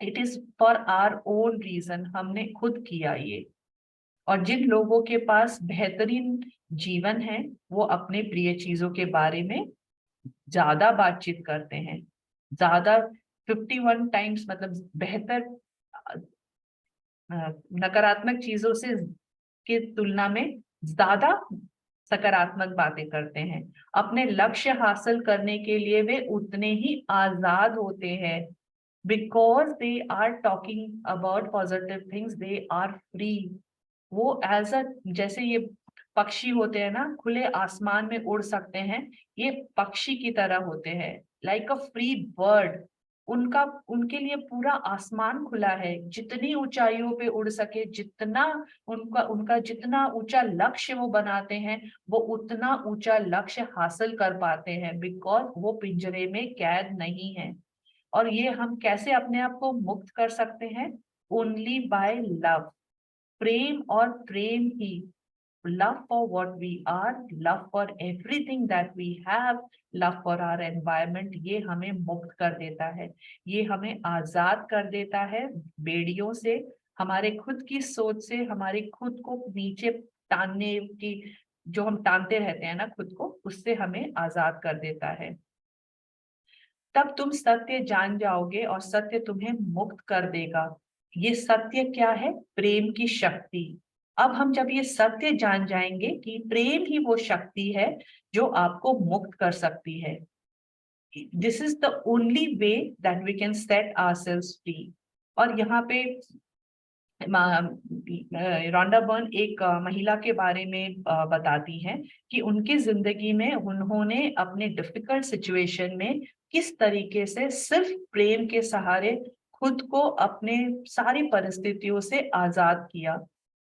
It is for our own reason, हमने खुद किया ये। और जिन लोगों के पास बेहतरीन जीवन है वो अपने प्रिय चीजों के बारे में ज्यादा बातचीत करते हैं, ज्यादा 51 टाइम्स, मतलब बेहतर नकारात्मक चीजों से की तुलना में ज्यादा सकारात्मक बातें करते हैं। अपने लक्ष्य हासिल करने के लिए वे उतने ही आजाद होते हैं, because they are talking about positive things, they are free. वो एज अ, जैसे ये पक्षी होते हैं ना, खुले आसमान में उड़ सकते हैं, ये पक्षी की तरह होते हैं, लाइक अ फ्री बर्ड। उनका, उनके लिए पूरा आसमान खुला है, जितनी ऊंचाइयों पे उड़ सके, जितना उनका उनका जितना ऊंचा लक्ष्य वो बनाते हैं, वो उतना ऊंचा लक्ष्य हासिल कर पाते हैं, बिकॉज वो पिंजरे में कैद नहीं है। और ये हम कैसे अपने आप को मुक्त कर सकते हैं? ओनली बाय लव, प्रेम और प्रेम ही। love for what we are, love for everything that we have, love for our environment, ये हमें मुक्त कर देता है, ये हमें आजाद कर देता है बेड़ियों से, हमारे खुद की सोच से, हमारे खुद को नीचे तानने की, जो हम तानते रहते हैं ना खुद को, उससे हमें आजाद कर देता है। तब तुम सत्य जान जाओगे और सत्य तुम्हें मुक्त कर देगा। ये सत्य क्या है? प्रेम की शक्ति। अब हम जब ये सत्य जान जाएंगे कि प्रेम ही वो शक्ति है जो आपको मुक्त कर सकती है, this is the only way that we can set ourselves free. और यहाँ पे रॉन्डा बर्न एक महिला के बारे में बताती हैं कि उनकी जिंदगी में उन्होंने अपने डिफिकल्ट सिचुएशन में किस तरीके से सिर्फ प्रेम के सहारे खुद को अपने सारी परिस्थितियों से आजाद किया।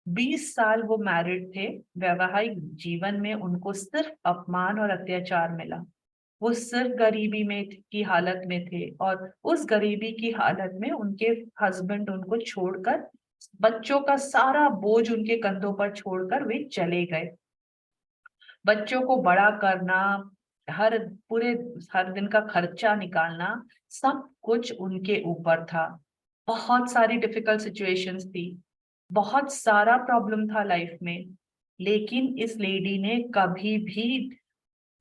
20 साल वो मैरिड थे, वैवाहिक जीवन में उनको सिर्फ अपमान और अत्याचार मिला। वो सिर्फ गरीबी में की हालत में थे, और उस गरीबी की हालत में उनके हस्बैंड उनको छोड़कर, बच्चों का सारा बोझ उनके कंधों पर छोड़कर वे चले गए। बच्चों को बड़ा करना, हर पूरे हर दिन का खर्चा निकालना, सब कुछ उनके ऊपर था। बहुत सारी डिफिकल्ट सिचुएशंस थी, बहुत सारा प्रॉब्लम था लाइफ में, लेकिन इस लेडी ने कभी भी,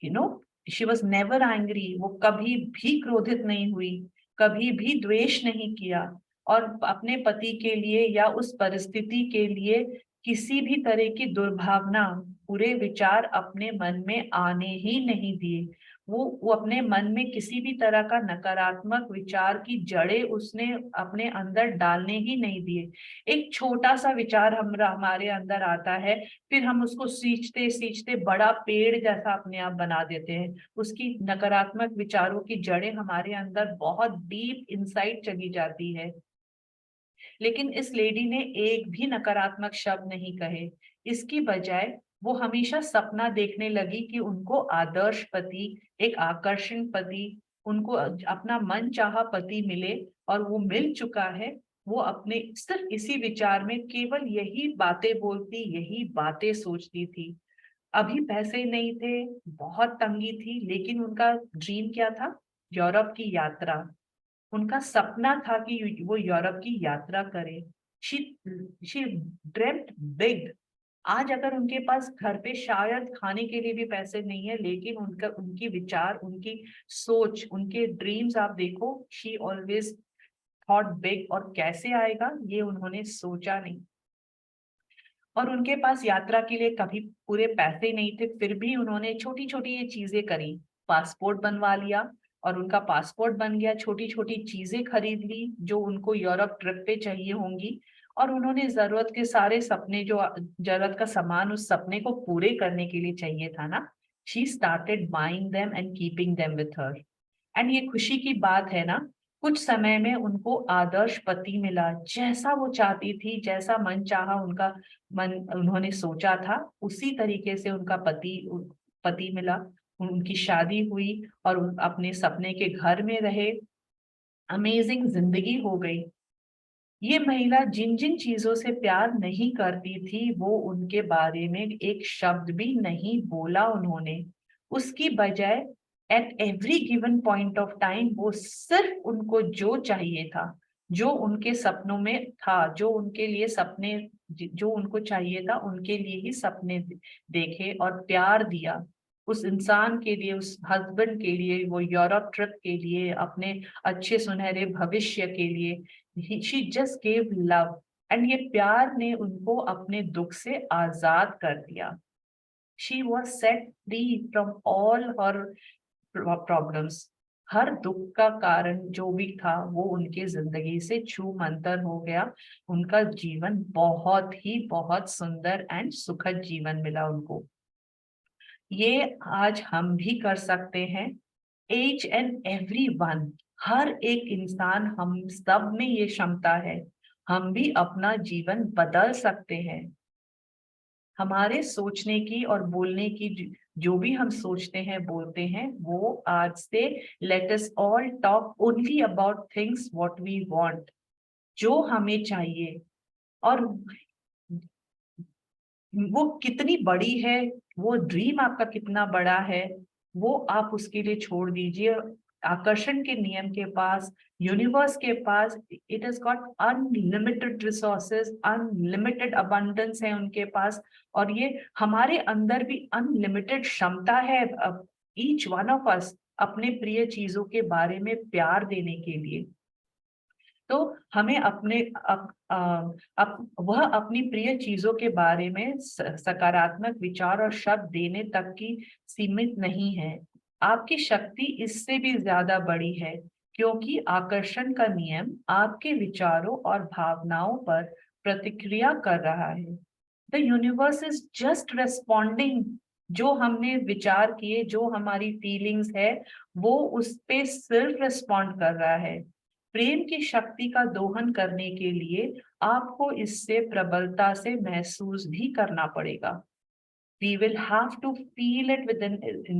you know, she was never angry, वो कभी भी क्रोधित नहीं हुई, कभी भी द्वेष नहीं किया, और अपने पति के लिए या उस परिस्थिति के लिए किसी भी तरह की दुर्भावना, बुरे विचार अपने मन में आने ही नहीं दिए। वो अपने मन में किसी भी तरह का नकारात्मक विचार की जड़ें उसने अपने अंदर डालने ही नहीं दिए। एक छोटा सा विचार हमारे अंदर आता है, फिर हम उसको सींचते सींचते बड़ा पेड़ जैसा अपने आप बना देते हैं। उसकी नकारात्मक विचारों की जड़ें हमारे अंदर बहुत डीप इनसाइड चली जाती है। लेकिन इस लेडी ने एक भी नकारात्मक शब्द नहीं कहे। इसकी बजाय वो हमेशा सपना देखने लगी कि उनको आदर्श पति, एक आकर्षण पति, उनको अपना मन चाहा पति मिले, और वो मिल चुका है। वो अपने सिर्फ इसी विचार में केवल यही बातें बोलती, यही बातें सोचती थी। अभी पैसे नहीं थे, बहुत तंगी थी, लेकिन उनका ड्रीम क्या था? यूरोप की यात्रा। उनका सपना था कि वो यूरोप की यात्रा करे। She she dreamed big. आज अगर उनके पास घर पे शायद खाने के लिए भी पैसे नहीं है, लेकिन उनका, उनकी विचार, उनकी सोच, उनके ड्रीम्स आप देखो, शी ऑलवेज थॉट बिग, और कैसे आएगा ये उन्होंने सोचा नहीं। और उनके पास यात्रा के लिए कभी पूरे पैसे नहीं थे, फिर भी उन्होंने छोटी छोटी ये चीजें करी। पासपोर्ट बनवा लिया, और उनका पासपोर्ट बन गया। छोटी छोटी चीजें खरीद ली जो उनको यूरोप ट्रिप पे चाहिए होंगी, और उन्होंने जरूरत के सारे सपने, जो जरूरत का सामान उस सपने को पूरे करने के लिए चाहिए था ना, she started buying them and keeping them with her. And ये खुशी की बात है ना, कुछ समय में उनको आदर्श पति मिला, जैसा वो चाहती थी, जैसा मन चाहा, उनका मन उन्होंने सोचा था, उसी तरीके से उनका पति मिला। उनकी शादी हुई, और अपने सपने के घर में रहे। अमेजिंग जिंदगी हो गई। ये महिला जिन जिन चीजों से प्यार नहीं करती थी, वो उनके बारे में एक शब्द भी नहीं बोला उन्होंने। उसकी बजाय at every given point of time वो सिर्फ उनको जो चाहिए था, जो उनके सपनों में था, जो उनके लिए सपने, जो उनको चाहिए था उनके लिए ही सपने देखे और प्यार दिया उस इंसान के लिए, उस हस्बैंड के लिए, वो यूरोप ट्रिप के लिए, अपने अच्छे सुनहरे भविष्य के लिए। She just gave love, and ये प्यार ने उनको अपने दुख से आजाद कर दिया। She was set free from all her problems. हर दुख का कारण जो भी था वो उनकी जिंदगी से छू मंतर हो गया। उनका जीवन बहुत सुंदर एंड सुखद जीवन मिला उनको। ये आज हम भी कर सकते हैं। each and every one, हर एक इंसान, हम सब में ये क्षमता है। हम भी अपना जीवन बदल सकते हैं। हमारे सोचने की और बोलने की जो भी हम सोचते हैं बोलते हैं, वो आज से let us all talk only about things what we want, जो हमें चाहिए। और वो कितनी बड़ी है, वो ड्रीम आपका कितना बड़ा है, वो आप उसके लिए छोड़ दीजिए। आकर्षण के नियम के पास, यूनिवर्स के पास, it has got unlimited resources, unlimited abundance है उनके पास। और ये हमारे अंदर भी अनलिमिटेड क्षमता है, ईच वन ऑफ अस अपने प्रिय चीजों के बारे में प्यार देने के लिए। तो हमें अपने वह अपनी प्रिय चीजों के बारे में सकारात्मक विचार और शब्द देने तक की सीमित नहीं है। आपकी शक्ति इससे भी ज्यादा बड़ी है, क्योंकि आकर्षण का नियम आपके विचारों और भावनाओं पर प्रतिक्रिया कर रहा है। The universe is just responding. जो हमने विचार किए, जो हमारी फीलिंग्स है, वो उस पे सिर्फ रेस्पॉन्ड कर रहा है। प्रेम की शक्ति का दोहन करने के लिए आपको इससे प्रबलता से महसूस भी करना पड़ेगा। We will have to feel it within।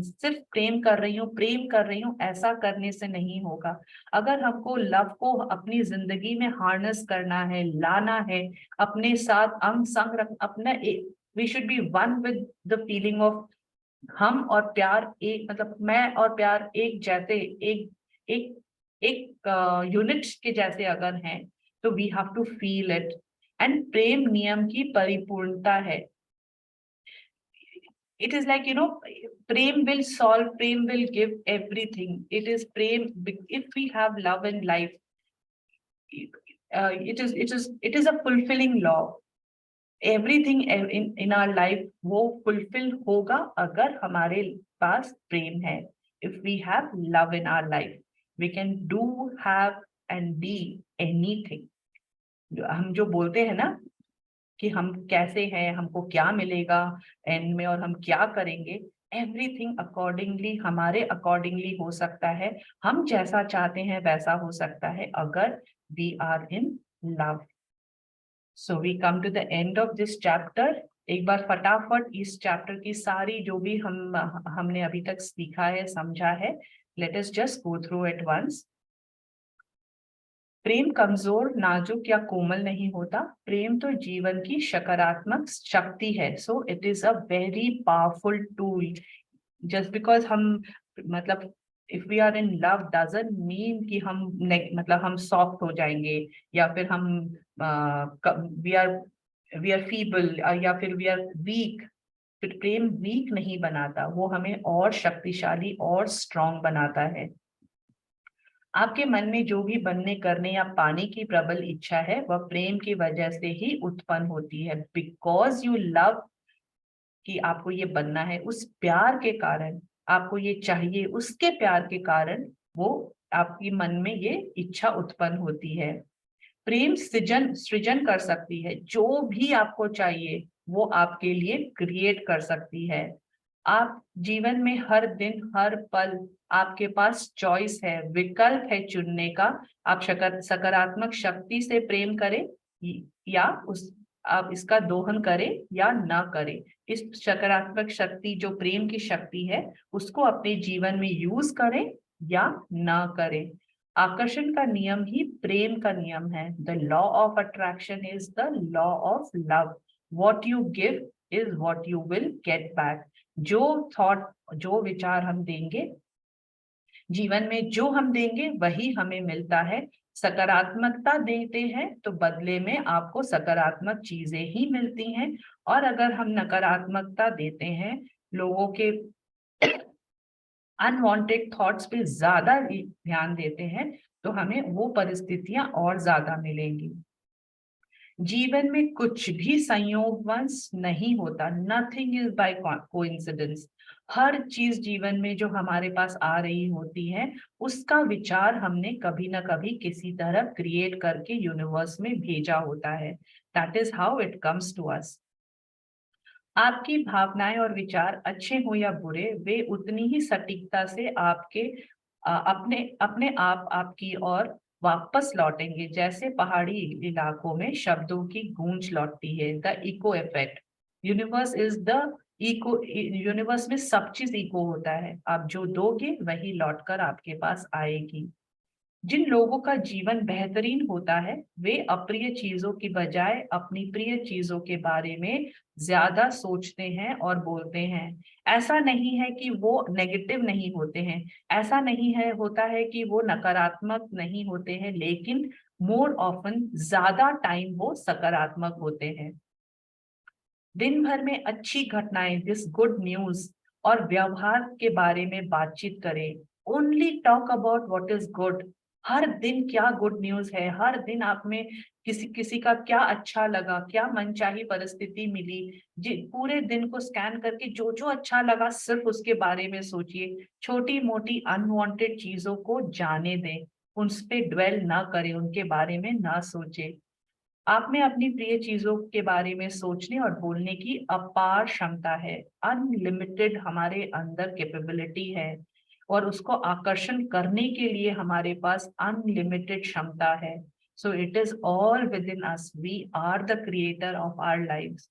सिर्फ प्रेम कर रही हूँ ऐसा करने से नहीं होगा। अगर हमको लव को अपनी जिंदगी में हार्नेस करना है, लाना है, अपने साथ अंग संग रख, अपना we should be one with the feeling of हम और प्यार एक, मतलब मैं और प्यार एक जैसे, एक एक एक यूनिट के जैसे अगर हैं, तो we have to feel it. And प्रेम नियम की परिपूर्णता है। It is like, prem will solve, prem will give everything. It is prem. If we have love in life, it is a fulfilling law. Everything in our life वो fulfill होगा अगर हमारे पास प्रेम है। If we have love in our life, we can do, have and be anything। हम जो बोलते हैं ना कि हम कैसे हैं, हमको क्या मिलेगा एंड में, और हम क्या करेंगे, एवरीथिंग अकॉर्डिंगली, हमारे अकॉर्डिंगली हो सकता है। हम जैसा चाहते हैं वैसा हो सकता है अगर we are in love. So we come to the end of this chapter. एक बार फटाफट इस चैप्टर की सारी जो भी हमने अभी तक सीखा है, समझा है, let us just go through it once. प्रेम कमजोर, नाजुक या कोमल नहीं होता। प्रेम तो जीवन की सकारात्मक शक्ति है। So it is a very powerful tool. Just because हम, मतलब if we are in love doesn't mean कि हम मतलब हम सॉफ्ट हो जाएंगे, या फिर हम वी आर फीबल, या फिर वी आर वीक। फिर प्रेम वीक नहीं बनाता, वो हमें और शक्तिशाली और स्ट्रॉन्ग बनाता है। आपके मन में जो भी बनने, करने या पाने की प्रबल इच्छा है, वह प्रेम की वजह से ही उत्पन्न होती है। बिकॉज यू लव, कि आपको ये बनना है, उस प्यार के कारण आपको ये चाहिए, उसके प्यार के कारण वो आपकी मन में ये इच्छा उत्पन्न होती है। प्रेम सृजन कर सकती है। जो भी आपको चाहिए वो आपके लिए क्रिएट कर सकती है। आप जीवन में हर दिन हर पल आपके पास चॉइस है, विकल्प है चुनने का। आप सकारात्मक शक्ति से प्रेम करें, या आप इसका दोहन करें या ना करें। इस सकारात्मक शक्ति जो प्रेम की शक्ति है, उसको अपने जीवन में यूज करें या ना करें। आकर्षण का नियम ही प्रेम का नियम है। The law of attraction is the law of love. What you give is what you will get back. जो थॉट, जो विचार हम देंगे, जीवन में जो हम देंगे वही हमें मिलता है। सकारात्मकता देते हैं तो बदले में आपको सकारात्मक चीजें ही मिलती हैं, और अगर हम नकारात्मकता देते हैं, लोगों के अनवांटेड थॉट्स पे ज्यादा ध्यान देते हैं, तो हमें वो परिस्थितियां और ज्यादा मिलेंगी। जीवन में कुछ भी संयोगवश नहीं होता, नथिंग इज बाय कोइंसिडेंस। हर चीज जीवन में जो हमारे पास आ रही होती है, उसका विचार हमने कभी ना कभी किसी तरह क्रिएट करके यूनिवर्स में भेजा होता है। That is how it comes to us. आपकी भावनाएं और विचार अच्छे हो या बुरे, वे उतनी ही सटीकता से आपके अपने अपने आप आपकी ओर वापस लौटेंगे, जैसे पहाड़ी इलाकों में शब्दों की गूंज लौटती है। The echo effect. Universe is the echo. Universe में सब चीज इको होता है, आप जो दोगे वही लौटकर आपके पास आएगी। जिन लोगों का जीवन बेहतरीन होता है, वे अप्रिय चीजों की बजाय अपनी प्रिय चीजों के बारे में ज्यादा सोचते हैं और बोलते हैं। ऐसा नहीं है कि वो नेगेटिव नहीं होते हैं, ऐसा नहीं है होता है कि वो नकारात्मक नहीं होते हैं, लेकिन मोर ऑफन ज्यादा टाइम वो सकारात्मक होते हैं। दिन भर में अच्छी घटनाएं, दिस गुड न्यूज और व्यवहार के बारे में बातचीत करें। Only talk about what is good. हर दिन क्या गुड न्यूज है, हर दिन आप में किसी किसी का क्या अच्छा लगा, क्या मनचाही परिस्थिति मिली, पूरे दिन को स्कैन करके जो जो अच्छा लगा सिर्फ उसके बारे में सोचिए। छोटी मोटी अनवांटेड चीजों को जाने दें, उन पे ड्वेल ना करें, उनके बारे में ना सोचे। आप में अपनी प्रिय चीजों के बारे में सोचने और बोलने की अपार क्षमता है। अनलिमिटेड हमारे अंदर कैपेबिलिटी है, और उसको आकर्षण करने के लिए हमारे पास अनलिमिटेड क्षमता है। So it is all within us, we are the creator of our lives.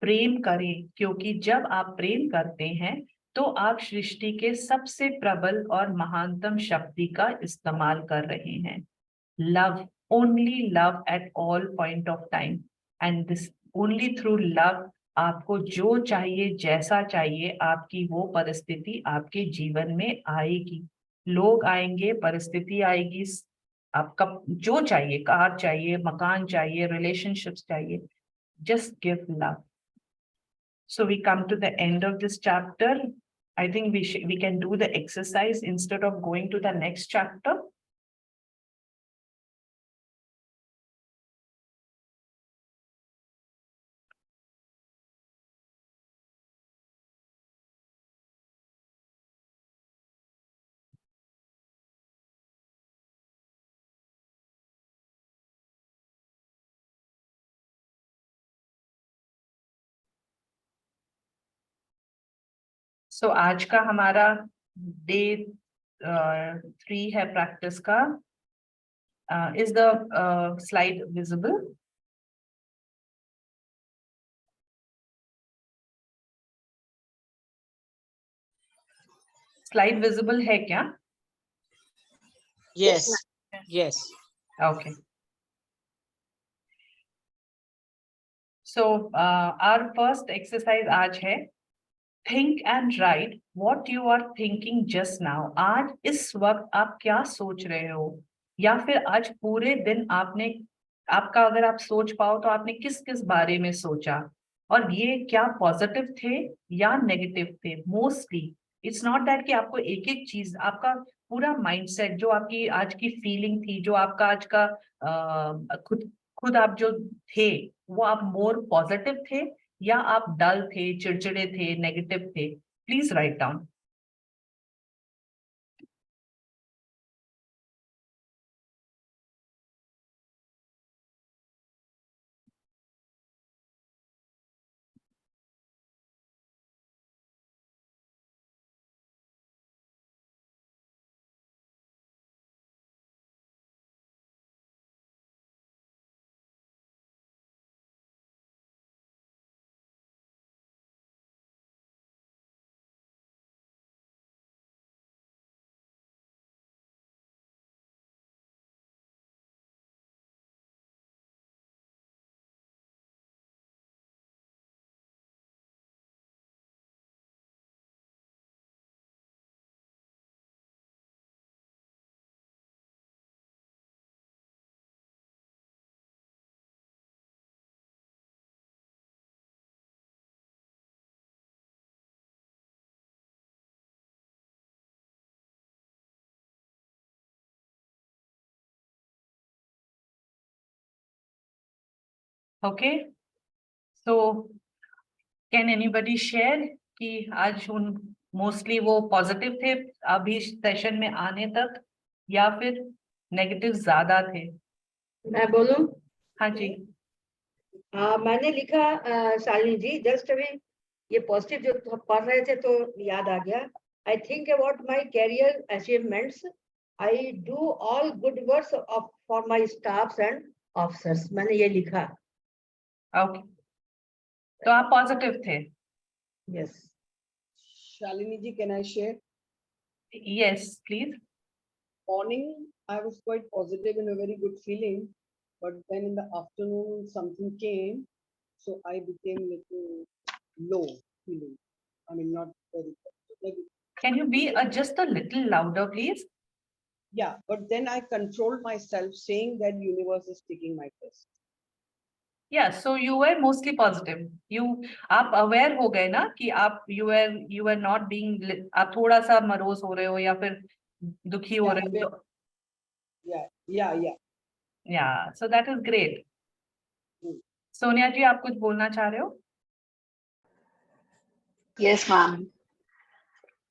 प्रेम करें, क्योंकि जब आप प्रेम करते हैं तो आप सृष्टि के सबसे प्रबल और महानतम शक्ति का इस्तेमाल कर रहे हैं। Love, only love at all point of time, and this only through love आपको जो चाहिए, जैसा चाहिए, आपकी वो परिस्थिति आपके जीवन में आएगी। लोग आएंगे, परिस्थिति आएगी, आपका जो चाहिए, कार चाहिए, मकान चाहिए, रिलेशनशिप्स चाहिए, just give love. So we come to the end of this chapter. I think we can do the exercise instead of going to the next chapter. सो आज का हमारा डे 3 है प्रैक्टिस का। Is the slide visible? Slide visible है क्या? Yes, yes. Okay. So our first exercise आज है, think and write what you are thinking just now. आज इस वक्त आप क्या सोच रहे हो, या फिर आज पूरे दिन आपने, आपका अगर आप सोच पाओ तो आपने किस किस बारे में सोचा, और ये क्या पॉजिटिव थे या नेगेटिव थे। मोस्टली इट्स नॉट दैट कि आपको एक एक चीज, आपका पूरा माइंडसेट, जो आपकी आज की फीलिंग थी, जो आपका आज का खुद खुद आप जो थे, वो आप मोर पॉजिटिव थे या आप डल थे, चिड़चिड़े थे, नेगेटिव थे। Please write down. Okay, so can anybody share कि आज उन मोस्टली वो पॉजिटिव थे अभी सेशन में आने तक या फिर नेगेटिव ज्यादा थे? मैं बोलूं? हाँ जी। मैंने लिखा शालिनी जी, जस्ट अभी ये पॉजिटिव जो पढ़ रहे थे तो याद आ गया. I think about my career achievements. I do all good works of for my staffs and officers. मैंने ये लिखा. ओके, तो आप पॉजिटिव थे? Yes. Shalini ji, can I share? Yes please. Morning, I was quite positive and a very good feeling, but then in the afternoon something came, so I became little low feeling. I mean, not very positive. Can you be just a little louder please? Yeah, but then I controlled myself, saying that universe is taking my test. Yeah, so you were mostly positive. आप aware हो गए ना कि आप you were not being, आप थोड़ा सा morose हो रहे हो या फिर दुखी हो रहे हो. Yeah. Yeah, so that is great. Sonia जी, आप कुछ बोलना चाह रहे हो? Yes ma'am.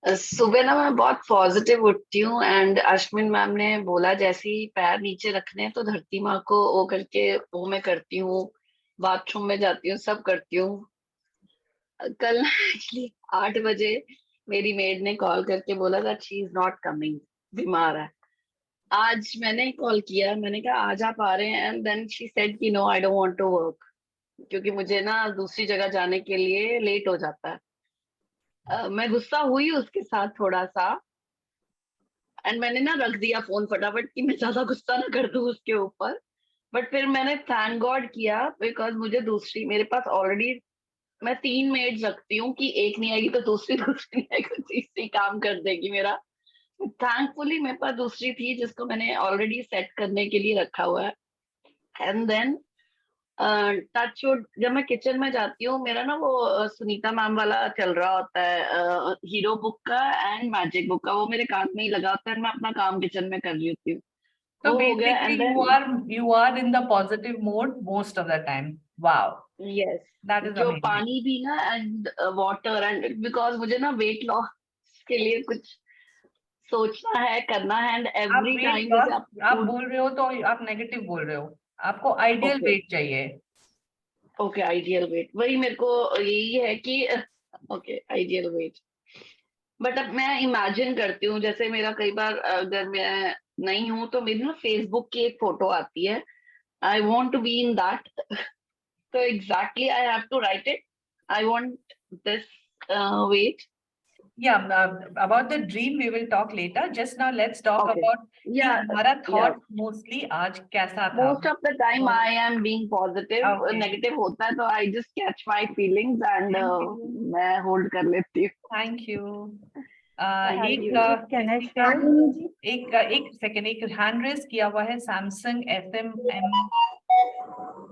सुबह ना मैं बहुत पॉजिटिव उठती हूँ एंड अश्विन मैम ने बोला जैसे ही पैर नीचे रखने हैं तो धरती माँ को वो करके वो मैं करती हूँ, बाथरूम में जाती हूँ, सब करती हूँ. कल एक्चुअली 8 बजे मेरी मेड ने कॉल करके बोला that she is not coming, बीमार है. आज मैंने कॉल किया, मैंने कहा आज आप आ रहे हैं एंड देन शी सेड कि no I don't want to work, क्योंकि मुझे ना दूसरी जगह जाने के लिए लेट हो जाता है. मैं गुस्सा हुई उसके साथ थोड़ा सा एंड मैंने ना रख दिया फोन फटाफट कि मैं ज्यादा गुस्सा ना कर दूं उसके ऊपर. बट फिर मैंने थैंक गॉड किया बिकॉज मुझे दूसरी, मेरे पास ऑलरेडी मैं 3 मेड्स रखती हूँ कि एक नहीं आएगी तो दूसरी नहीं आएगी, तीसरी काम कर देगी मेरा. थैंकफुली मेरे पास दूसरी थी जिसको मैंने ऑलरेडी सेट करने के लिए रखा हुआ है. एंड देन टचवुड जब मैं किचन में जाती हूँ मेरा ना वो सुनीता मैम वाला चल रहा होता है, हीरो बुक का एंड मैजिक बुक का, वो मेरे कान में ही लगा होता है. मैं अपना काम किचन में कर रही होती हूँ. So वो हो गया basically and you are in the positive mode most of the time. Wow, yes, that is जो amazing. पानी भी ना एंड वाटर एंड बिकॉज मुझे ना वेट लॉस के लिए कुछ सोचना है, करना है एंड आप एवरी weight टाइम loss, जैसे आप बोल रहे हो तो आप नेगेटिव बोल रहे हो. आपको आइडियल Okay. वेट चाहिए. ओके आइडियल वेट, वही मेरे को यही है कि ओके आइडियल वेट. बट अब मैं इमेजिन करती हूँ जैसे मेरा कई बार अगर मैं नहीं हूँ तो मेरी ना फेसबुक की एक फोटो आती है, I want to be in that. तो exactly I have to write it, I want this weight. Yeah, about the dream we will talk later. Just now let's talk Okay. about कि Yeah, हमारा thought mostly आज कैसा था. Most of the time I am being positive. Okay. Negative होता है तो I just catch my feelings and Thank you. मैं hold कर लेती हूँ. Thank you. Thank you. एक सेकेंड, एक हैंड रेस किया हुआ है सैमसंग FM.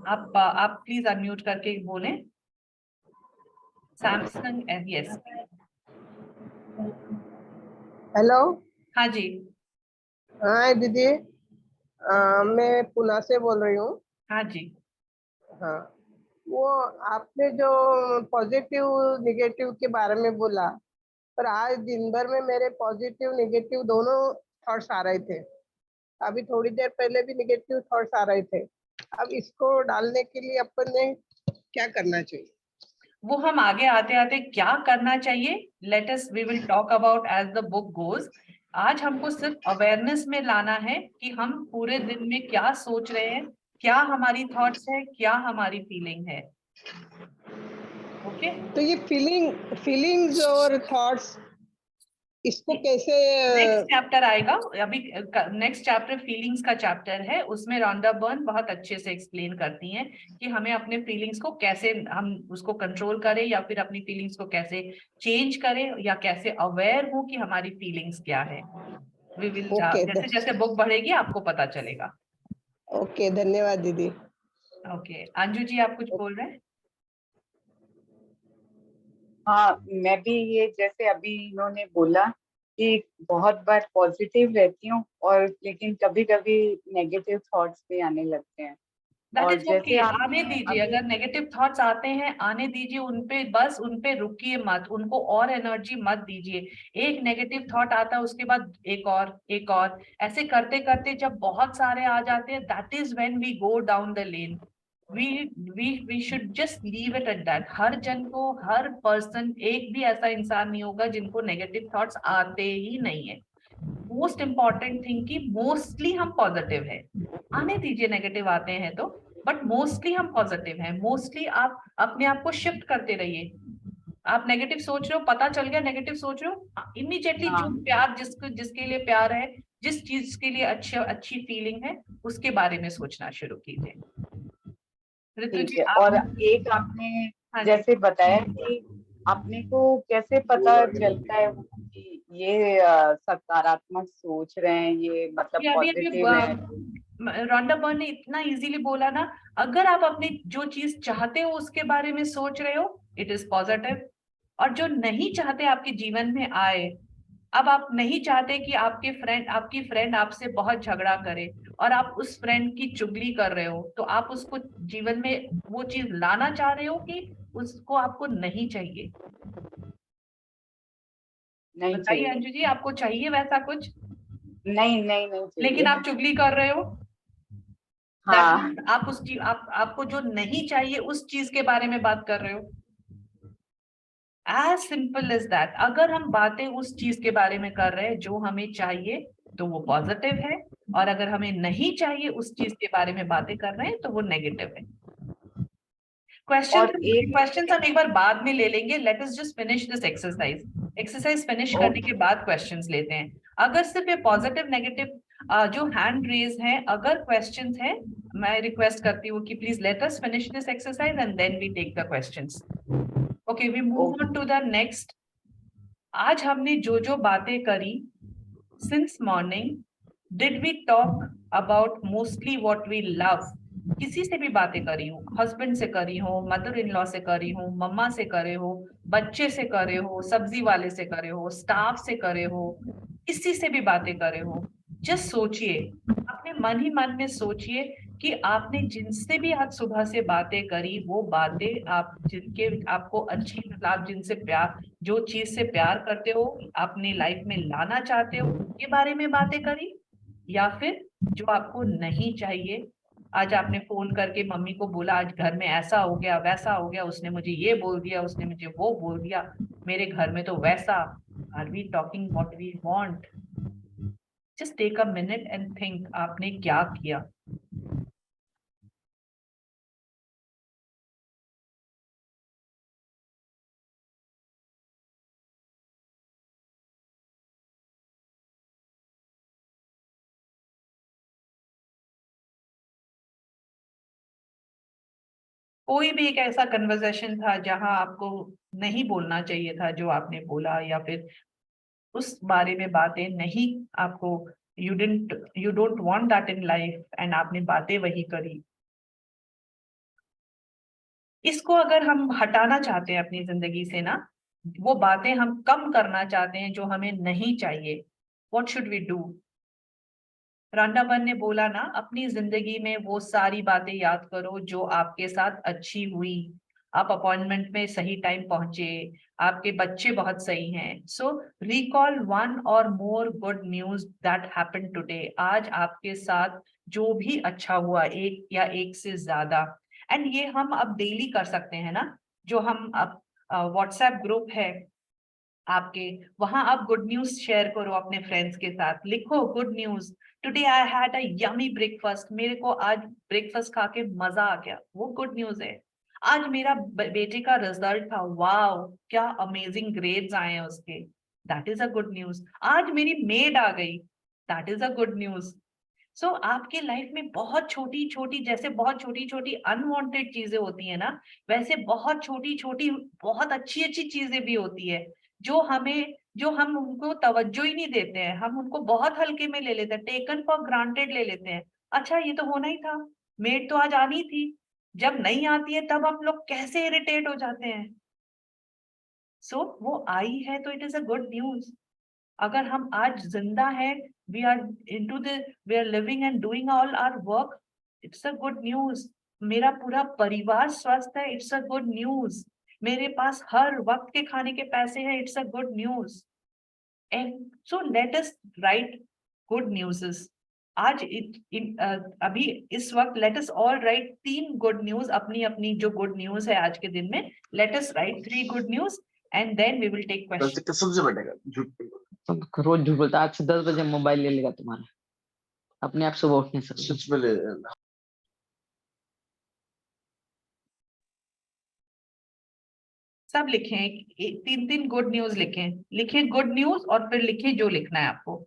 आप प्लीज अनम्यूट करके बोलें. Samsung yes. हेलो. हाँ जी. हाँ दीदी, मैं पुणे से बोल रही हूँ. हाँ जी. हाँ, वो आपने जो पॉजिटिव नेगेटिव के बारे में बोला, पर आज दिन भर में मेरे पॉजिटिव नेगेटिव दोनों थॉट्स आ रहे थे. अभी थोड़ी देर पहले भी नेगेटिव थॉट्स आ रहे थे. अब इसको डालने के लिए अपन ने क्या करना चाहिए? वो हम आगे आते आते क्या करना चाहिए, let us we will talk about as the book goes. आज हमको सिर्फ अवेयरनेस में लाना है कि हम पूरे दिन में क्या सोच रहे हैं, क्या हमारी थॉट्स है, क्या हमारी फीलिंग है. ओके, तो ये फीलिंग्स और थॉट्स, इसको कैसे? नेक्स्ट चैप्टर आएगा. अभी नेक्स्ट चैप्टर फीलिंग्स का चैप्टर है, उसमें रॉन्डा बर्न बहुत अच्छे से एक्सप्लेन करती हैं कि हमें अपने फीलिंग्स को कैसे हम उसको कंट्रोल करें या फिर अपनी फीलिंग्स को कैसे चेंज करें या कैसे अवेयर हो कि हमारी फीलिंग्स क्या है. वी विल जैसे जैसे बुक बढ़ेगी आपको पता चलेगा. ओके, धन्यवाद दीदी. ओके, अंजू जी आप कुछ बोल रहे हैं? हाँ, मैं भी ये जैसे अभी इन्होंने बोला कि बहुत बार पॉजिटिव रहती हूँ और लेकिन कभी कभी नेगेटिव थॉट्स भी आने लगते हैं. दैट और इज जैसे ओके, आपने आने दीजिए। अभी अगर नेगेटिव थॉट्स आते हैं आने दीजिए, उनपे बस उनपे रुकिए मत, उनको और एनर्जी मत दीजिए। एक नेगेटिव थॉट आता है उसके बाद एक और, एक और, ऐसे करते करते जब बहुत सारे आ जाते हैं, that is when we go down the lane. We should just leave it at that. हर जन को, हर पर्सन, एक भी ऐसा इंसान नहीं होगा जिनको नेगेटिव थॉट्स आते ही नहीं है। मोस्ट इंपॉर्टेंट थिंग कि मोस्टली हम पॉजिटिव है। आने दीजिए नेगेटिव आते हैं तो, बट मोस्टली हम पॉजिटिव हैं। मोस्टली आप अपने आप को शिफ्ट करते रहिए। आप नेगेटिव सोच रहे हो, पता चल गया नेगेटिव सोच रहे हो, इमीडिएटली जो हाँ प्यार, जिसके लिए प्यार है, जिस चीज के लिए अच्छी फीलिंग है, उसके बारे में सोचना शुरू कीजिए। ऋतु ठीक जी है। आप। और एक आपने हाँ जी। जैसे बताया कि अपने को कैसे पता चलता है वो कि ये सकारात्मक सोच रहे हैं, ये मतलब ये अभी पॉजिटिव है। रॉन्डा बर्न ने इतना इजीली बोला ना, अगर आप अपनी जो चीज चाहते हो उसके बारे में सोच रहे हो, इट इज पॉजिटिव। और जो नहीं चाहते आपके जीवन में आए, अब आप नहीं चाहते कि आपकी फ्रेंड आपसे बहुत झगड़ा करे, और आप उस फ्रेंड की चुगली कर रहे हो, तो आप उसको जीवन में वो चीज लाना चाह रहे हो कि उसको आपको नहीं चाहिए? नहीं बताइए चाहिए। अंजू जी, आपको चाहिए वैसा कुछ? नहीं नहीं नहीं लेकिन चाहिए। आप चुगली कर रहे हो। दैट हाँ। मीन्स आप उस चीज, आपको जो नहीं चाहिए उस चीज के बारे में बात कर रहे हो। As simple as that. अगर हम बातें उस चीज के बारे में कर रहे हैं जो हमें चाहिए, तो वो पॉजिटिव है। और अगर हमें नहीं चाहिए उस चीज के बारे में बातें कर रहे हैं, तो वो नेगेटिव है। क्वेश्चन और एक क्वेश्चन हम एक बार बाद में ले लेंगे। Let us just finish this exercise. Exercise finish करने के बाद क्वेश्चंस लेते हैं। अगर सिर्फ ये पॉजिटिव नेगेटिव जो हैंड रेज है, अगर क्वेश्चंस हैं, मैं रिक्वेस्ट करती हूँ कि please let us finish this exercise and then we take the questions. Okay, we move on to the next. आज हमने जो जो बातें करी since morning, did we talk about mostly what we love? किसी से भी बातें करी हो, हस्बैंड से करी हो, मदर इन लॉ से करी हो, मम्मा से करे हो, बच्चे से करे हो, सब्जी वाले से करे हो, स्टाफ से करे हो, किसी से भी बातें करे हो, जस्ट सोचिए, अपने मन ही मन में सोचिए कि आपने जिनसे भी आज सुबह से बातें करी, वो बातें आप जिनके आपको अच्छी, मतलब आप जिनसे प्यार, जो चीज से प्यार करते हो, अपनी लाइफ में लाना चाहते हो, उनके बारे में बातें करी, या फिर जो आपको नहीं चाहिए। आज आपने फोन करके मम्मी को बोला आज घर में ऐसा हो गया, वैसा हो गया, उसने मुझे ये बोल दिया, उसने मुझे वो बोल दिया, मेरे घर में तो वैसा। Are we talking what we want? Just take a minute and think, आपने क्या किया। कोई भी एक ऐसा कन्वर्सेशन था जहां आपको नहीं बोलना चाहिए था जो आपने बोला, या फिर उस बारे में बातें नहीं, आपको you don't want that in life, and आपने बातें वही करी। इसको अगर हम हटाना चाहते हैं अपनी जिंदगी से ना, वो बातें हम कम करना चाहते हैं जो हमें नहीं चाहिए, व्हाट शुड वी डू? रांडावन ने बोला ना, अपनी जिंदगी में वो सारी बातें याद करो जो आपके साथ अच्छी हुई। आप अपॉइंटमेंट में सही टाइम पहुंचे, आपके बच्चे बहुत सही हैं, सो रिकॉल वन और more good news that happened today. आज आपके साथ जो भी अच्छा हुआ, एक या एक से ज्यादा, एंड ये हम अब डेली कर सकते हैं ना। जो हम अब व्हाट्सएप ग्रुप है आपके, वहां आप गुड न्यूज शेयर करो अपने फ्रेंड्स के साथ, लिखो good news, today I had a yummy breakfast, मेरे को आज ब्रेकफास्ट खा के मजा आ गया, वो गुड न्यूज है। आज मेरा बेटे का रिजल्ट था, वाओ क्या अमेजिंग ग्रेड्स आए हैं उसके, that is a good news. आज मेरी मेड आ गई, that is a good news. So आपके लाइफ में बहुत छोटी छोटी, जैसे बहुत छोटी छोटी अनवांटेड चीजें होती है ना, वैसे बहुत छोटी छोटी बहुत अच्छी अच्छी चीजें भी होती है, जो हम उनको तवज्जो ही नहीं देते हैं, हम उनको बहुत हल्के में ले लेते हैं, टेकन फॉर ग्रांटेड ले लेते हैं। अच्छा ये तो होना ही था, मेड तो आज आनी थी। जब नहीं आती है तब हम लोग कैसे इरिटेट हो जाते हैं। सो वो आई है तो it is a good news. अगर हम आज जिंदा हैं, we are into the we are living and doing all our work, it's a good news. मेरा पूरा परिवार स्वस्थ है, इट्स अ गुड न्यूज। मेरे पास हर वक्त के खाने के पैसे हैं, it's a good news. And so let us right good news. आज अभी इस वक्त late us all right 3 good news, अपनी अपनी जो गुड न्यूज है आज के दिन में। Let us write 3 good news and then we will take question. कसम से बैठेगा झूठ रोज झूठ बोलता, आज से 10 बजे मोबाइल ले लेगा तुम्हारा, अपने आप सुबह उठ नहीं सकते। सच में ले सब लिखें, 3 गुड न्यूज लिखें, लिखें गुड न्यूज और फिर लिखें जो लिखना है आपको।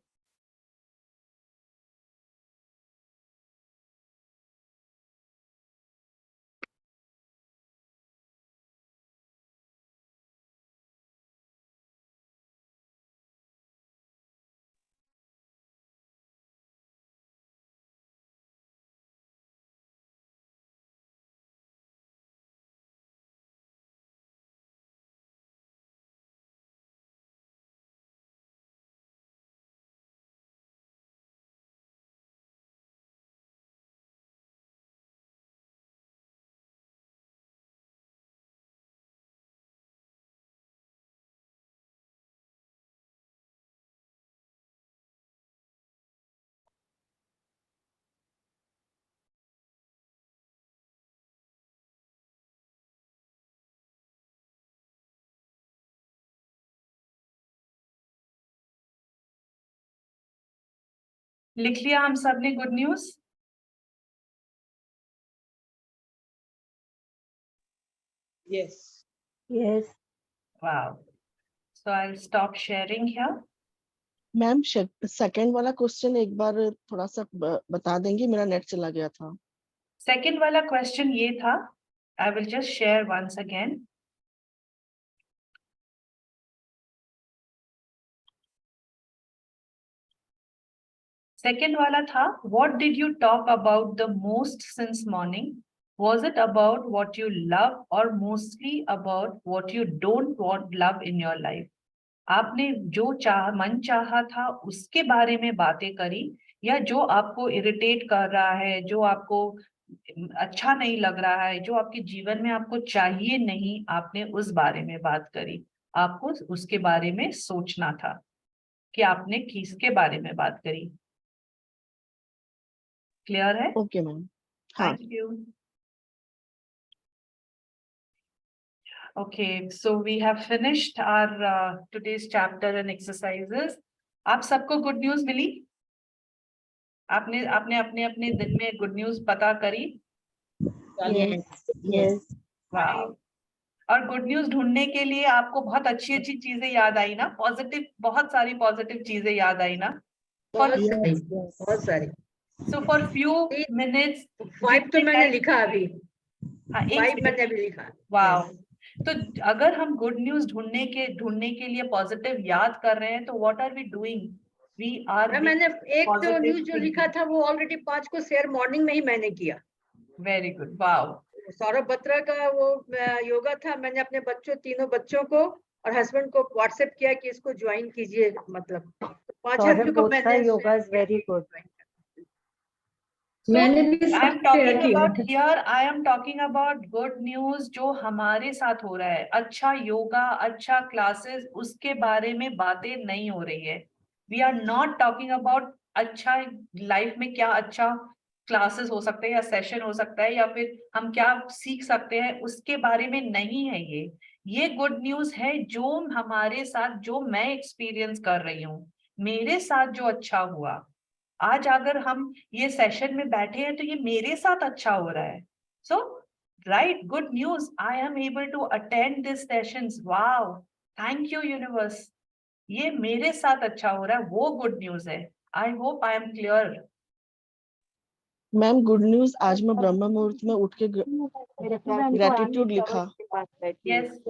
लिख लिया हम सब ने good news? Yes. Yes. Wow. So I'll stop sharing here. Ma'am second वाला क्वेश्चन एक बार थोड़ा सा बता देंगे, मेरा नेट चला गया था। सेकंड वाला क्वेश्चन ये था, I will just share once again. Second वाला था, what did you talk about the most since morning? Was it about what you love or mostly about what you don't want love in your life? आपने जो मन चाहा था उसके बारे में बातें करी, या जो आपको इरिटेट कर रहा है, जो आपको अच्छा नहीं लग रहा है, जो आपके जीवन में आपको चाहिए नहीं, आपने उस बारे में बात करी। आपको उसके बारे में सोचना था कि आपने किसके बारे में बात करी। क्लियर है? Okay ma'am. हाँ। Thank you. Okay, so we have finished our today's chapter and exercises. आप सबको गुड न्यूज मिली? आपने आपने अपने अपने दिन में गुड न्यूज पता करी? Yes. Yes. वाह। और गुड न्यूज ढूंढने के लिए आपको बहुत अच्छी अच्छी चीजें याद आई ना? पॉजिटिव, बहुत सारी पॉजिटिव चीजें याद आई ना? बहुत सारी। So for few minutes 5 तो मैंने लिखा अभी। हाँ, 5 मैंने भी लिखा। वाह। तो अगर हम गुड न्यूज ढूंढने के लिए पॉजिटिव याद कर रहे हैं, तो what are we doing? We are, मैंने एक तो न्यूज जो लिखा था वो ऑलरेडी 5 को शेयर मॉर्निंग में ही मैंने किया। Very good, wow. Saurabh Batra का वो योगा था, मैंने अपने तीनों बच्चों को और हस्बैंड को व्हाट्सएप किया कि इसको ज्वाइन कीजिए। मतलब 5 आदमी को मैंने योगा इज वेरी गुड। मैंने भी I am talking about here, I am talking about good news जो हमारे साथ हो रहा है। अच्छा योगा, अच्छा क्लासेस, उसके बारे में बातें नहीं हो रही है। We are not talking about अच्छा लाइफ में क्या अच्छा क्लासेस हो सकते हैं या सेशन हो सकता है या फिर हम क्या सीख सकते हैं, उसके बारे में नहीं है ये गुड न्यूज है जो हमारे साथ, जो मैं एक्सपीरियंस कर रही हूँ, मेरे साथ जो अच्छा हुआ। आज अगर हम ये सेशन में बैठे हैं तो ये मेरे साथ अच्छा हो रहा है। So right, good news, I am able to attend this sessions. Wow, thank you universe, ये मेरे साथ अच्छा हो रहा है, वो गुड न्यूज है। I hope I am clear. Ma'am good news, आज मैं ब्रह्म मुहूर्त में उठ के ग्रेटिट्यूड लिखा। यस,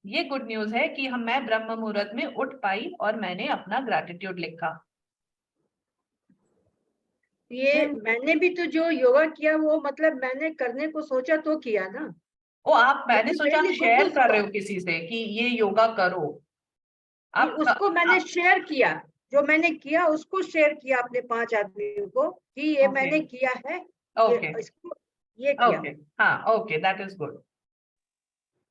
ये गुड न्यूज है कि मैं ब्रह्म मुहूर्त में उठ पाई और मैंने अपना ग्रेटिट्यूड लिखा। ये मैंने भी तो जो योगा किया वो मतलब मैंने करने को सोचा तो किया ना। ओ आप, मैंने सोचा आप शेयर कर रहे हो किसी से कि ये योगा करो। आप उसको मैंने शेयर किया, जो मैंने किया उसको शेयर किया अपने 5 आदमियों को कि ये मैंने किया है Okay, ये किया। okay, हाँ, okay, that is good.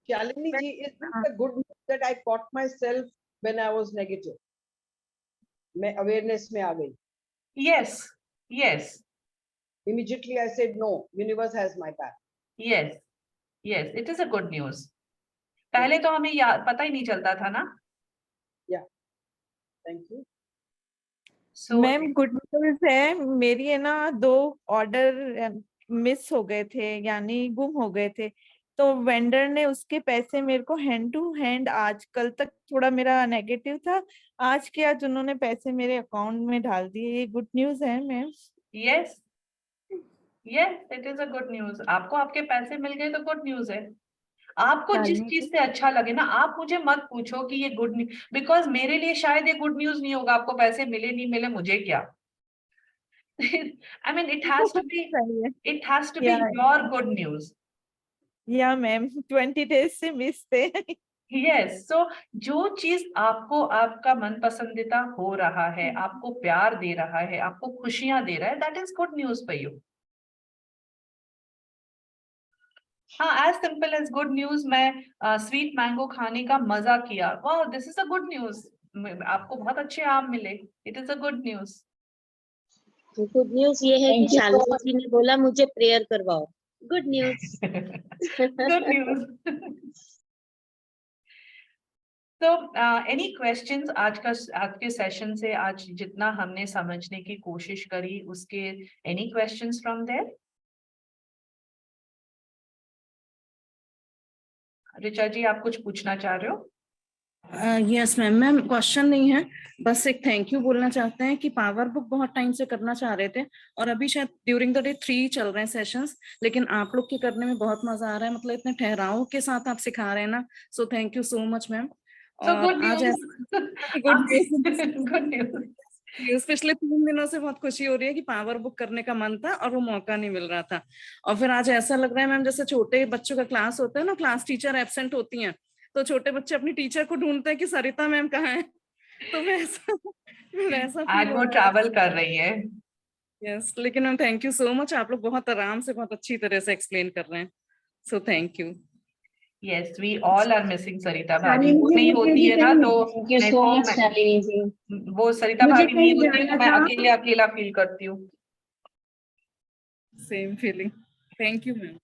Shalini ji, is this the good news that I caught myself when I was negative? मैं awareness में आ गई. Yes, yes, Immediately I said no. Universe has my back. yes, yes, it is a good news. पहले तो हमें पता ही नहीं चलता था ना. Thank you. So ma'am good news है, मेरी है ना 2 ऑर्डर मिस हो गए थे, यानी गुम हो गए थे, तो वेंडर ने उसके पैसे मेरे को हैंड टू हैंड, आज कल तक थोड़ा मेरा नेगेटिव था, आज के आज उन्होंने पैसे मेरे अकाउंट में डाल दिए. ये गुड न्यूज है ma'am. yes, yes, it is a good news. आपको आपके पैसे मिल गए तो गुड न्यूज है. आपको जिस शालिनी चीज जी, से अच्छा लगे ना, आप मुझे मत पूछो कि ये गुड न्यूज, बिकॉज मेरे लिए शायद ये गुड न्यूज नहीं होगा. आपको पैसे मिले नहीं मिले मुझे क्या. I mean, सही है. it has to be या your good news. Ma'am 20 days से मिस थे. Yes, so जो चीज आपको आपका मन पसंदीदा हो रहा है, आपको प्यार दे रहा है, आपको खुशियां दे रहा है, that is good news for you. हाँ, as simple as good news. मैं स्वीट मैंगो खाने का मजा किया. वाह, this is a good news. आपको बहुत अच्छे आम मिले. It is a good news. Good news ये है कि Thank you so Shalini much. जी ने बोला मुझे प्रेयर करवाओ. Good news. Good news. So, any questions आज के सेशन से, आज जितना हमने समझने की कोशिश करी उसके, any questions from there? Richa जी, आप कुछ पूछना चाह रहे हो? Yes ma'am. मैम क्वेश्चन नहीं है, बस एक थैंक यू बोलना चाहते हैं कि पावर बुक बहुत टाइम से करना चाह रहे थे, और अभी शायद ड्यूरिंग द डे 3 चल रहे हैं सेशंस, लेकिन आप लोग के करने में बहुत मजा आ रहा है. मतलब इतने ठहराव के साथ आप सिखा रहे हैं ना, so thank you so much ma'am. So और good आज news. Good news. Good news. पिछले 3 दिनों से बहुत खुशी हो रही है कि पावर बुक करने का मन था और वो मौका नहीं मिल रहा था, और फिर आज ऐसा लग रहा है मैम जैसे छोटे बच्चों का क्लास होता है ना, क्लास टीचर एब्सेंट होती हैं, तो छोटे बच्चे अपनी टीचर को ढूंढते हैं कि सरिता मैम कहाँ है, तो वैसा आज वो ट्रैवल कर रही है. यस. लेकिन ma'am thank you so much, आप लोग बहुत आराम से बहुत अच्छी तरह से एक्सप्लेन कर रहे हैं, so thank you. Yes, we all are missing Sarita भाभी. वो नहीं होती है ना तो Thank you so much, Shalini ji. वो सरिता भाभी नहीं होती है तो मैं अकेले अकेला फील करती हूँ. Same feeling. Thank you ma'am.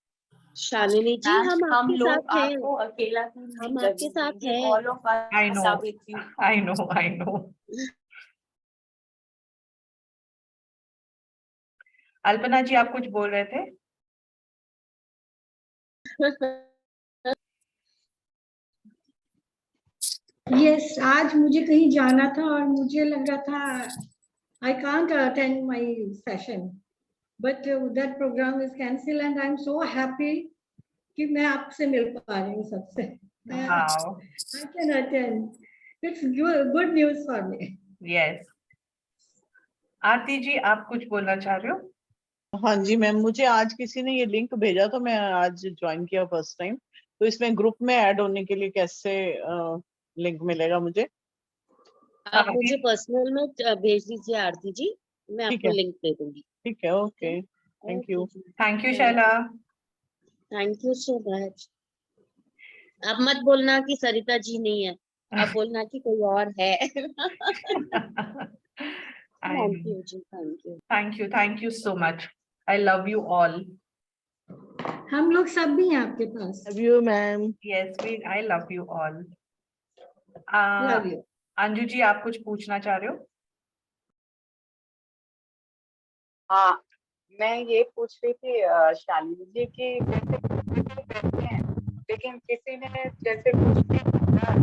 Shalini ji हम आपके लोग साथ हैं. आपको अकेला हम आपके साथ हैं. All of I know, I know. Alpana ji, आप कुछ बोल रहे थे? यस, आज मुझे कहीं जाना था और मुझे लग रहा था I can't attend my session, but that programme is cancel and I am so happy कि मैं आपसे मिल पा रही हूँ सबसे. Wow. I can attend. It's good news for me. Yes. आरती जी, आप कुछ बोलना चाह रहे हो? हाँ जी मैम, मुझे आज किसी ने ये लिंक भेजा तो मैं आज ज्वाइन किया फर्स्ट टाइम. तो इसमें ग्रुप में ऐड होने के लिए कैसे लिंक मिलेगा मुझे? आप मुझे पर्सनल में भेज दीजिए आरती जी, मैं ठीक आपको है. लिंक दे दूंगी. ठीक है. Okay. Thank you. Thank you Shaila. Thank you so much. अब मत बोलना कि सरिता जी नहीं है, अब बोलना कि कोई और है. Thank you ji. Thank you so much. I love you all. हम लोग सब भी हैं आपके पास. Love you ma'am. Yes, I love you all. Love you. Anju ji, आप कुछ पूछना चाह रहे हो? हाँ, मैं ये पूछ रही थी शालिनी जी कि जैसे करते हैं, लेकिन किसी ने जैसे कुछ भी बोला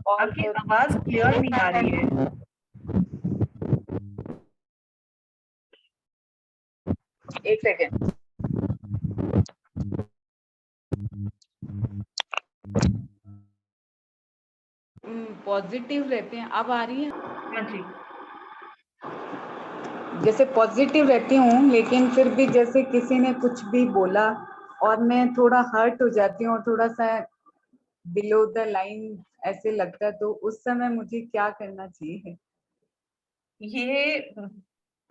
और आपकी आवाज क्लियर नहीं आ रही है. एक सेकेंड. पॉजिटिव रहते हैं. अब आ रही है? हाँ जी. जैसे पॉजिटिव रहती हूँ, लेकिन फिर भी जैसे किसी ने कुछ भी बोला और मैं थोड़ा हर्ट हो जाती हूँ और थोड़ा सा बिलो द लाइन ऐसे लगता है, तो उस समय मुझे क्या करना चाहिए?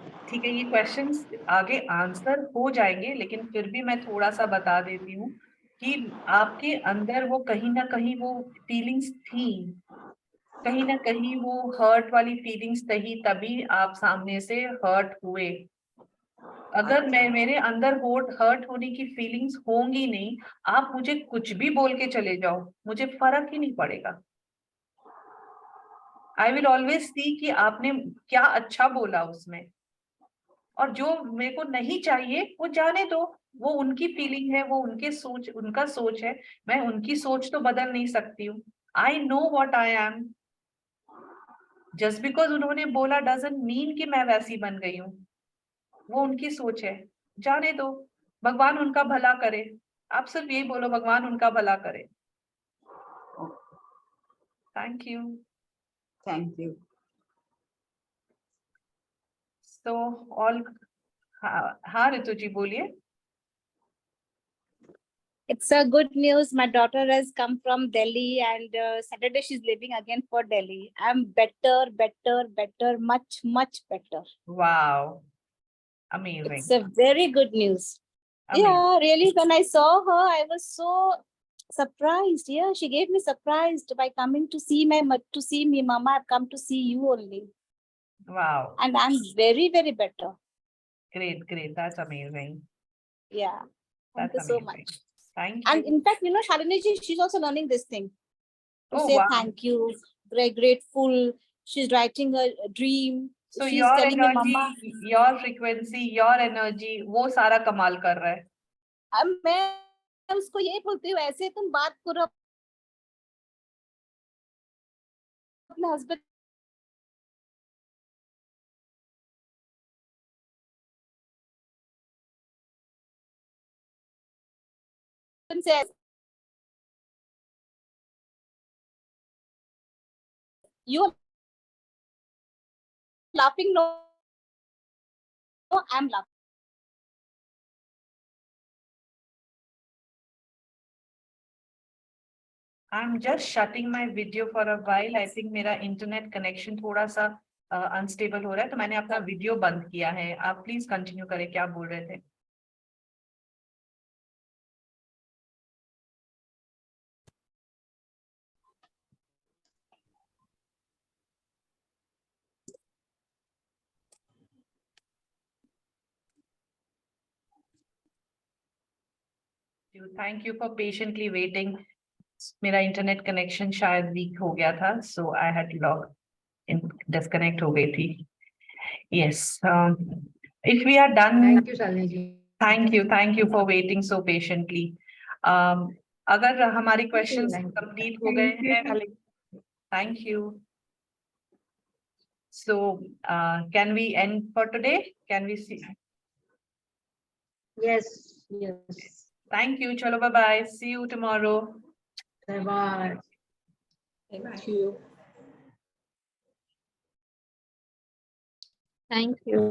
ठीक है, ये क्वेश्चंस आगे आंसर हो जाएंगे, लेकिन फिर भी मैं थोड़ा सा बता देती हूँ कि आपके अंदर वो कहीं ना कहीं वो फीलिंग्स थी, कहीं ना कहीं वो हर्ट वाली फीलिंग्स थी, तभी आप सामने से हर्ट हुए। अगर मैं मेरे अंदर हर्ट होने की फीलिंग्स होंगी नहीं, आप मुझे कुछ भी बोल के चले जाओ, मुझे फर्क ही नहीं पड़ेगा। आई विल ऑलवेज सी कि आपने क्या अच्छा बोला उसमें, और जो मेरे को नहीं चाहिए वो जाने दो, वो उनकी फीलिंग है, वो उनका सोच है, मैं उनकी सोच तो बदल नहीं सकती हूँ। I know what I am. Just because उन्होंने बोला डजंट मीन कि मैं वैसी बन गई हूँ, वो उनकी सोच है, जाने दो। भगवान उनका भला करे, आप सिर्फ यही बोलो, भगवान उनका भला करे। Thank you. Thank you. तो ऑल, हाँ ऋतु जी बोलिए। It's a good news. My daughter has come from Delhi and Saturday she's leaving again for Delhi. I'm better, much better. Wow, amazing. It's a very good news. Amazing. Yeah, really, when I saw her, I was so surprised. Yeah, she gave me surprised by coming to see me. Mama, I've come to see you only. Wow. And I'm very better. Great. That's amazing. Yeah. Thank That's you so amazing. much. Thank you. And in fact, you know, Shalini ji, she's also learning this thing. To Oh, say wow. thank you, very grateful. She's writing a dream. So She's your telling me, energy, Mama, your frequency, your energy, वो सारा कमाल कर रहा है। अब मैं उसको यही बोलती हूँ, ऐसे तुम बात करो अपने हस्बैंड से। You laughing? No, I'm laughing. I'm just shutting my video for a while. I think मेरा इंटरनेट कनेक्शन थोड़ा सा अनस्टेबल हो रहा है, तो मैंने अपना वीडियो बंद किया है। आप प्लीज कंटिन्यू करें, क्या बोल रहे थे? Thank you for patiently waiting. मेरा इंटरनेट कनेक्शन शायद वीक हो गया था, so I had log in, disconnect हो गई थी। Yes, if we are done. Thank you Shalini ji. Thank you for waiting so patiently. अगर हमारे क्वेश्चंस कंप्लीट हो गए हैं, thank you. So can we end for today? Can we see? Yes. Thank you. Chalo, bye bye. See you tomorrow. Bye. Thank you. Thank you.